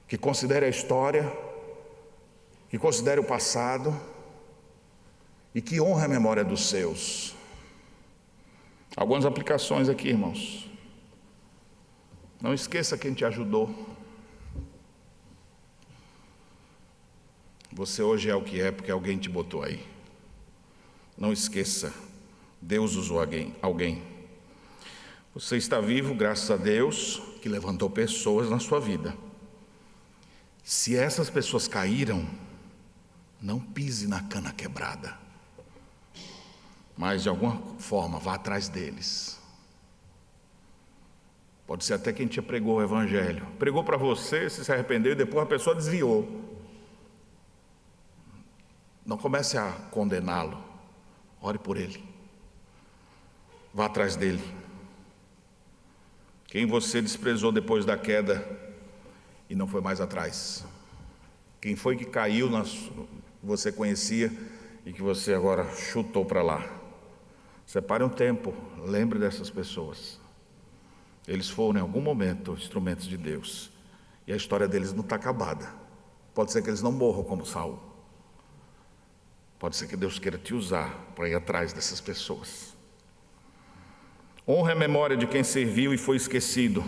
que considere a história, que considere o passado e que honre a memória dos seus. Algumas aplicações aqui, irmãos. Não esqueça quem te ajudou. Você hoje é o que é porque alguém te botou aí. Não esqueça, Deus usou alguém. Você está vivo graças a Deus que levantou pessoas na sua vida. Se essas pessoas caíram, não pise na cana quebrada, mas de alguma forma vá atrás deles. Pode ser até quem te pregou o evangelho, pregou para você, se arrependeu e depois a pessoa desviou. Não comece a condená-lo, ore por ele, vá atrás dele. Quem você desprezou depois da queda e não foi mais atrás? Quem foi que caiu, você conhecia e que você agora chutou para lá? Separe um tempo, lembre dessas pessoas. Eles foram em algum momento instrumentos de Deus, e a história deles não está acabada. Pode ser que eles não morram como Saul. Pode ser que Deus queira te usar para ir atrás dessas pessoas. Honre a memória de quem serviu e foi esquecido.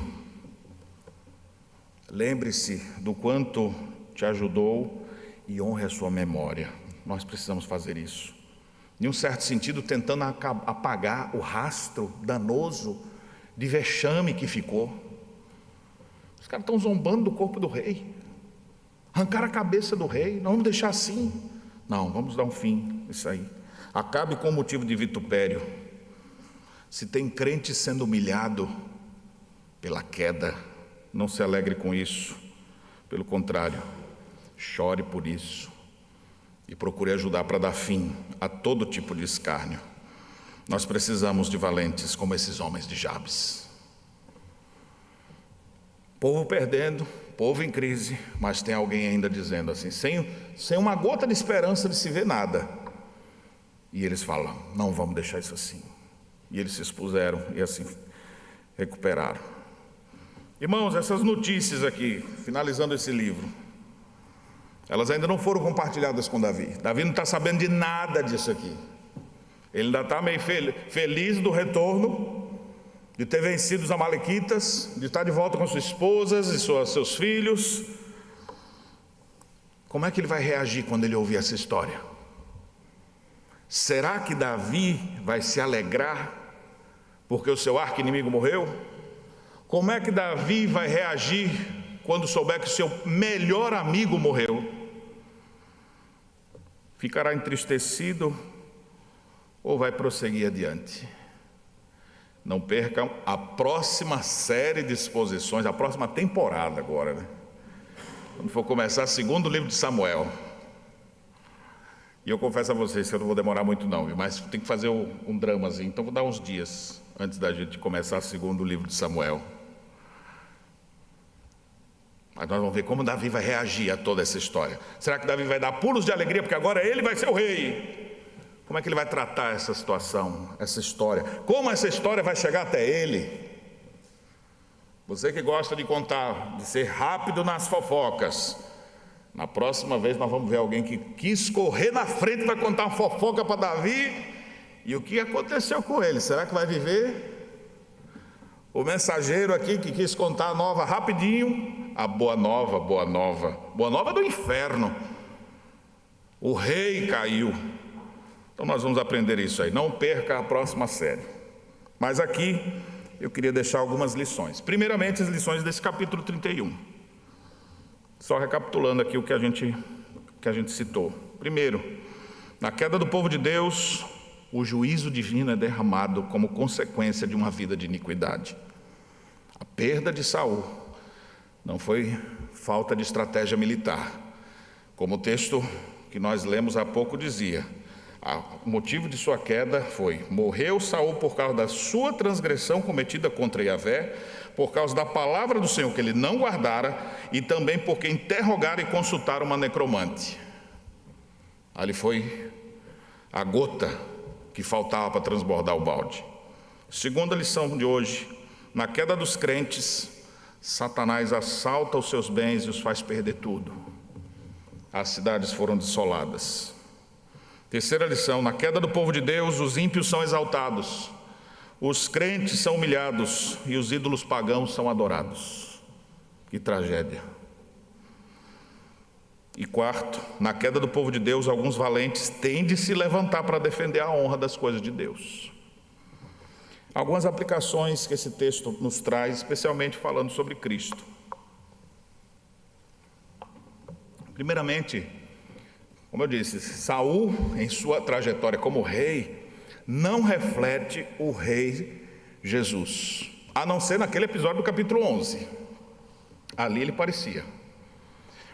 Lembre-se do quanto te ajudou e honre a sua memória. Nós precisamos fazer isso. Em um certo sentido, tentando apagar o rastro danoso de vexame que ficou. Os caras estão zombando do corpo do rei. Arrancaram a cabeça do rei. Não vamos deixar assim. Não, vamos dar um fim nisso aí. Acabe com o motivo de vitupério. Se tem crente sendo humilhado pela queda, não se alegre com isso. Pelo contrário, chore por isso e procure ajudar para dar fim a todo tipo de escárnio. Nós precisamos de valentes como esses homens de Jabes. Povo perdendo, povo em crise, mas tem alguém ainda dizendo assim, sem uma gota de esperança de se ver nada. E eles falam, não vamos deixar isso assim. E eles se expuseram e assim recuperaram. Irmãos, essas notícias aqui, finalizando esse livro, elas ainda não foram compartilhadas com Davi. Davi não está sabendo de nada disso aqui. Ele ainda está meio feliz do retorno, de ter vencido os amalequitas, de estar de volta com suas esposas e seus filhos. Como é que ele vai reagir quando ele ouvir essa história? Será que Davi vai se alegrar porque o seu arqui-inimigo morreu? Como é que Davi vai reagir quando souber que o seu melhor amigo morreu? Ficará entristecido ou vai prosseguir adiante? Não percam a próxima série de exposições, a próxima temporada agora, né? Quando for começar o segundo livro de Samuel. E eu confesso a vocês que eu não vou demorar muito não, mas tem que fazer um dramazinho, então vou dar uns dias antes da gente começar o segundo livro de Samuel. Mas nós vamos ver como Davi vai reagir a toda essa história. Será que Davi vai dar pulos de alegria porque agora ele vai ser o rei? Como é que ele vai tratar essa situação, essa história? Como essa história vai chegar até ele? Você que gosta de contar, de ser rápido nas fofocas, na próxima vez nós vamos ver alguém que quis correr na frente para contar uma fofoca para Davi. E o que aconteceu com ele? Será que vai viver? O mensageiro aqui que quis contar a nova rapidinho, a boa nova do inferno. O rei caiu. Então nós vamos aprender isso aí, não perca a próxima série. Mas aqui eu queria deixar algumas lições. Primeiramente, as lições desse capítulo 31. Só recapitulando aqui o que a gente citou. Primeiro, na queda do povo de Deus, o juízo divino é derramado como consequência de uma vida de iniquidade. A perda de Saul não foi falta de estratégia militar. Como o texto que nós lemos há pouco dizia, o motivo de sua queda foi: morreu Saul por causa da sua transgressão cometida contra Yahvé, por causa da palavra do Senhor que ele não guardara, e também porque interrogaram e consultaram uma necromante. Ali foi a gota que faltava para transbordar o balde. Segunda lição de hoje: na queda dos crentes, Satanás assalta os seus bens e os faz perder tudo. As cidades foram dessoladas. Terceira lição: na queda do povo de Deus, os ímpios são exaltados, os crentes são humilhados e os ídolos pagãos são adorados. Que tragédia. E quarto, na queda do povo de Deus, alguns valentes têm de se levantar para defender a honra das coisas de Deus. Algumas aplicações que esse texto nos traz, especialmente falando sobre Cristo. Primeiramente, como eu disse, Saul, em sua trajetória como rei, não reflete o rei Jesus, a não ser naquele episódio do capítulo 11. Ali ele parecia.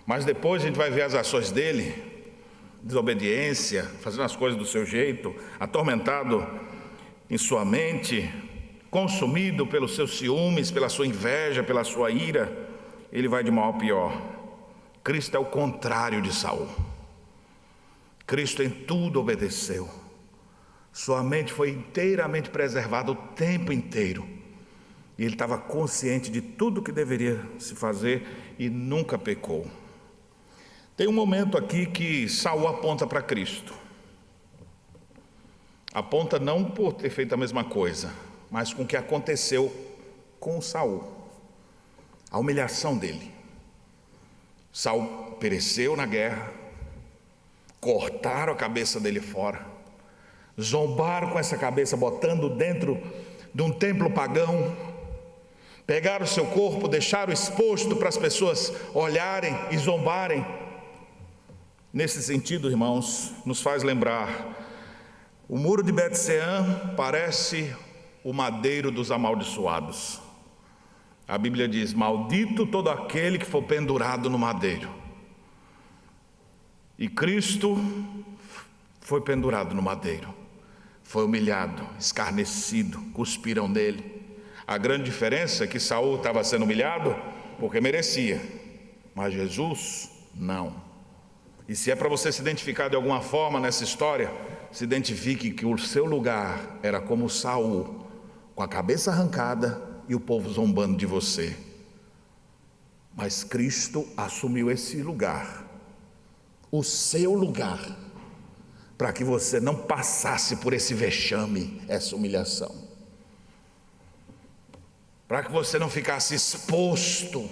Mas depois a gente vai ver as ações dele, desobediência, fazendo as coisas do seu jeito, atormentado em sua mente, consumido pelos seus ciúmes, pela sua inveja, pela sua ira. Ele vai de mal a pior. Cristo é o contrário de Saul. Cristo em tudo obedeceu. Sua mente foi inteiramente preservada o tempo inteiro. E ele estava consciente de tudo que deveria se fazer e nunca pecou. Tem um momento aqui que Saul aponta para Cristo. Aponta não por ter feito a mesma coisa, mas com o que aconteceu com Saul. A humilhação dele. Saul pereceu na guerra. Cortaram a cabeça dele fora, zombaram com essa cabeça, botando dentro de um templo pagão, pegaram o seu corpo, deixaram exposto para as pessoas olharem e zombarem. Nesse sentido, irmãos, nos faz lembrar, o muro de Bet-Sean parece o madeiro dos amaldiçoados. A Bíblia diz: maldito todo aquele que for pendurado no madeiro. E Cristo foi pendurado no madeiro, foi humilhado, escarnecido, cuspiram nele. A grande diferença é que Saul estava sendo humilhado porque merecia, mas Jesus não. E se é para você se identificar de alguma forma nessa história, se identifique que o seu lugar era como Saul, com a cabeça arrancada e o povo zombando de você. Mas Cristo assumiu esse lugar, o seu lugar, para que você não passasse por esse vexame, essa humilhação. para que você não ficasse exposto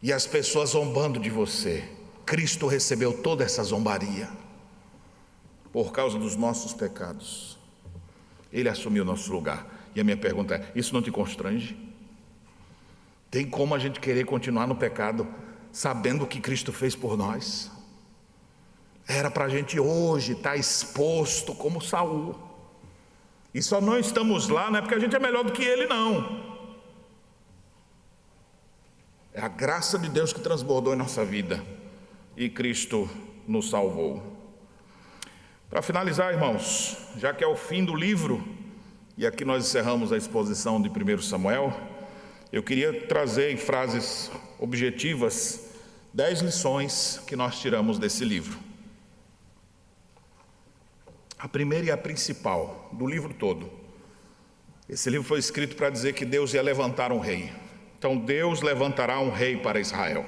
e as pessoas zombando de você. Cristo recebeu toda essa zombaria por causa dos nossos pecados. Ele assumiu o nosso lugar. E a minha pergunta é: isso não te constrange? Tem como a gente querer continuar no pecado sabendo o que Cristo fez por nós? Era para a gente hoje estar exposto como Saul. E só não estamos lá, não é porque a gente é melhor do que ele, não. É a graça de Deus que transbordou em nossa vida e Cristo nos salvou. Para finalizar, irmãos, já que é o fim do livro, e aqui nós encerramos a exposição de 1 Samuel, eu queria trazer em frases objetivas 10 lições que nós tiramos desse livro. A primeira e a principal do livro todo. Esse livro foi escrito para dizer que Deus ia levantar um rei. Então Deus levantará um rei para Israel.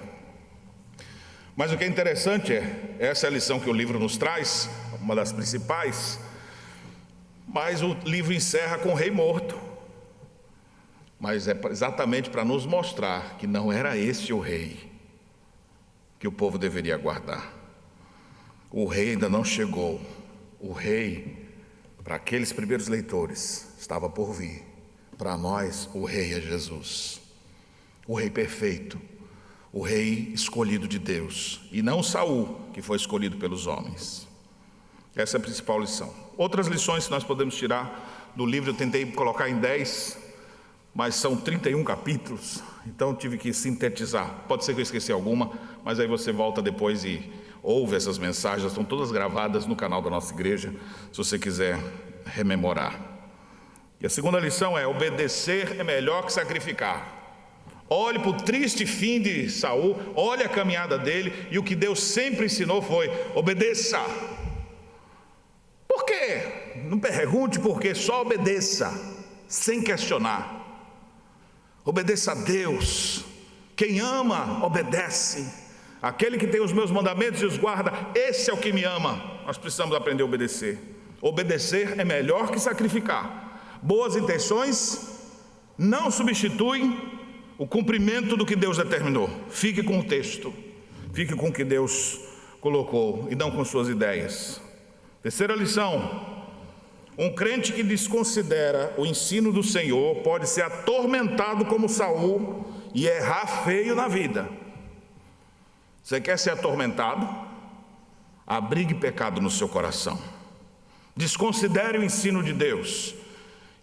Mas o que é interessante essa é a lição que o livro nos traz, uma das principais, mas o livro encerra com o rei morto. Mas é exatamente para nos mostrar que não era esse o rei que o povo deveria aguardar. O rei ainda não chegou. O rei, para aqueles primeiros leitores, estava por vir. Para nós, o rei é Jesus. O rei perfeito, o rei escolhido de Deus, e não Saul, que foi escolhido pelos homens. Essa é a principal lição. Outras lições que nós podemos tirar do livro, eu tentei colocar em 10, mas são 31 capítulos, então tive que sintetizar. Pode ser que eu esqueci alguma, mas aí você volta depois e ouve essas mensagens, estão todas gravadas no canal da nossa igreja, se você quiser rememorar. E a segunda lição é: obedecer é melhor que sacrificar. Olhe para o triste fim de Saul, olhe a caminhada dele, e o que Deus sempre ensinou foi: obedeça. Por quê? Não pergunte por quê, só obedeça, sem questionar. Obedeça a Deus. Quem ama, obedece. Aquele que tem os meus mandamentos e os guarda, esse é o que me ama. Nós precisamos aprender a obedecer. Obedecer é melhor que sacrificar. Boas intenções não substituem o cumprimento do que Deus determinou. Fique com o texto, fique com o que Deus colocou e não com suas ideias. Terceira lição: um crente que desconsidera o ensino do Senhor pode ser atormentado como Saul e errar feio na vida. Você quer ser atormentado? Abrigue pecado no seu coração. Desconsidere o ensino de Deus.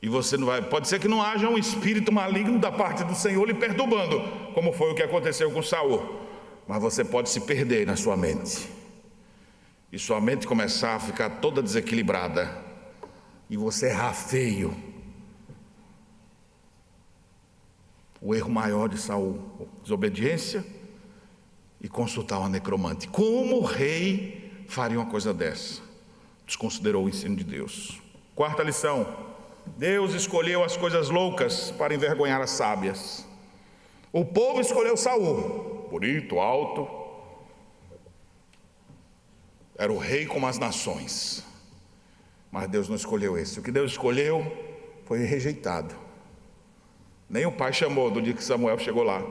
E você não vai, pode ser que não haja um espírito maligno da parte do Senhor lhe perturbando, como foi o que aconteceu com Saul. Mas você pode se perder na sua mente. E sua mente começar a ficar toda desequilibrada. E você errar feio. O erro maior de Saul: desobediência e consultar uma necromante. Como o rei faria uma coisa dessa? Desconsiderou o ensino de Deus. Quarta lição: Deus escolheu as coisas loucas para envergonhar as sábias. O povo escolheu Saul, bonito, alto, era o rei como as nações. Mas Deus não escolheu esse. O que Deus escolheu foi rejeitado. Nem o pai chamou do dia que Samuel chegou lá.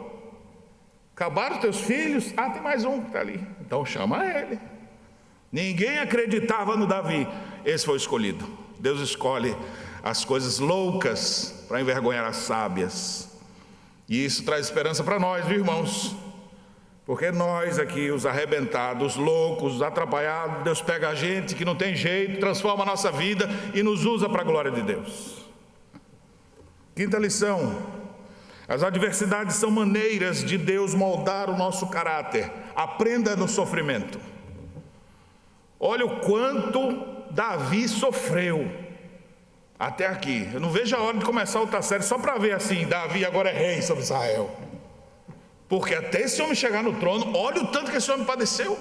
Acabaram os teus filhos? Ah, tem mais um que está ali. Então chama ele. Ninguém acreditava no Davi. Esse foi o escolhido. Deus escolhe as coisas loucas para envergonhar as sábias. E isso traz esperança para nós, viu, irmãos? Porque nós aqui, os arrebentados, os loucos, os atrapalhados, Deus pega a gente que não tem jeito, transforma a nossa vida e nos usa para a glória de Deus. Quinta lição: as adversidades são maneiras de Deus moldar o nosso caráter. Aprenda no sofrimento. Olha o quanto Davi sofreu até aqui. Eu não vejo a hora de começar outra série só para ver assim: Davi agora é rei sobre Israel. Porque até esse homem chegar no trono, olha o tanto que esse homem padeceu.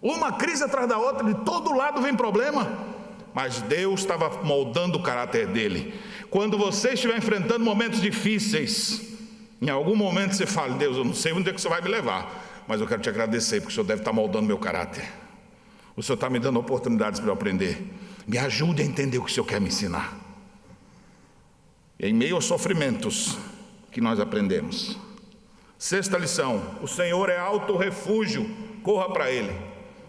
Uma crise atrás da outra, de todo lado vem problema. Mas Deus estava moldando o caráter dele. Quando você estiver enfrentando momentos difíceis, em algum momento você fala: Deus, eu não sei onde é que você vai me levar, mas eu quero te agradecer, porque o Senhor deve estar moldando meu caráter. O Senhor está me dando oportunidades para eu aprender. Me ajude a entender o que o Senhor quer me ensinar. em meio aos sofrimentos que nós aprendemos. Sexta lição: o Senhor é alto refúgio, corra para Ele.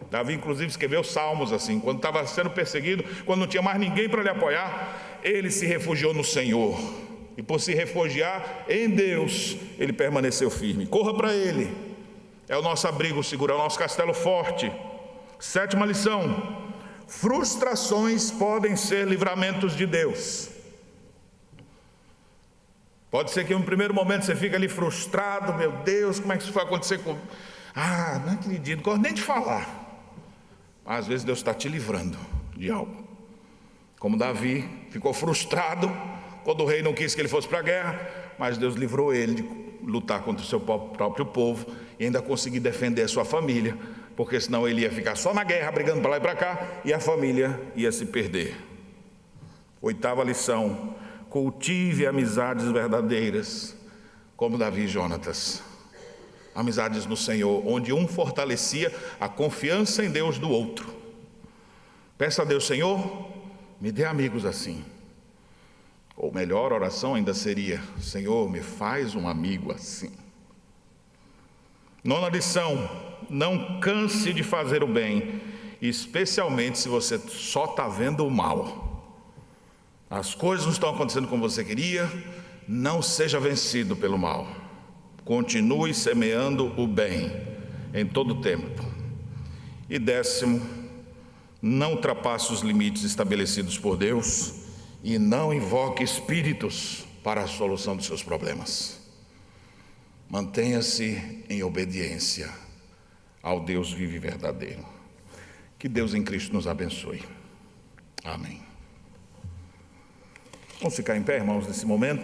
Davi inclusive escreveu salmos assim, quando estava sendo perseguido, quando não tinha mais ninguém para lhe apoiar, ele se refugiou no Senhor, e por se refugiar em Deus, ele permaneceu firme. Corra para Ele, é o nosso abrigo seguro, é o nosso castelo forte. Sétima lição: frustrações podem ser livramentos de Deus. Pode ser que em um primeiro momento você fica ali frustrado, meu Deus, como é que isso foi acontecer comigo? Não acredito, não gosto nem de falar. Mas às vezes Deus está te livrando de algo. Como Davi ficou frustrado quando o rei não quis que ele fosse para a guerra, mas Deus livrou ele de lutar contra o seu próprio povo e ainda conseguir defender a sua família, porque senão ele ia ficar só na guerra, brigando para lá e para cá, e a família ia se perder. Oitava lição: cultive amizades verdadeiras, como Davi e Jonatas. Amizades no Senhor, onde um fortalecia a confiança em Deus do outro. Peça a Deus: Senhor, me dê amigos assim. Ou melhor oração ainda seria: Senhor, me faz um amigo assim. Nona lição: não canse de fazer o bem, especialmente se você só está vendo o mal. As coisas não estão acontecendo como você queria, não seja vencido pelo mal. Continue semeando o bem em todo tempo. E décimo: não ultrapasse os limites estabelecidos por Deus e não invoque espíritos para a solução dos seus problemas. Mantenha-se em obediência ao Deus vivo e verdadeiro. Que Deus em Cristo nos abençoe. Amém. Vamos ficar em pé, irmãos, nesse momento.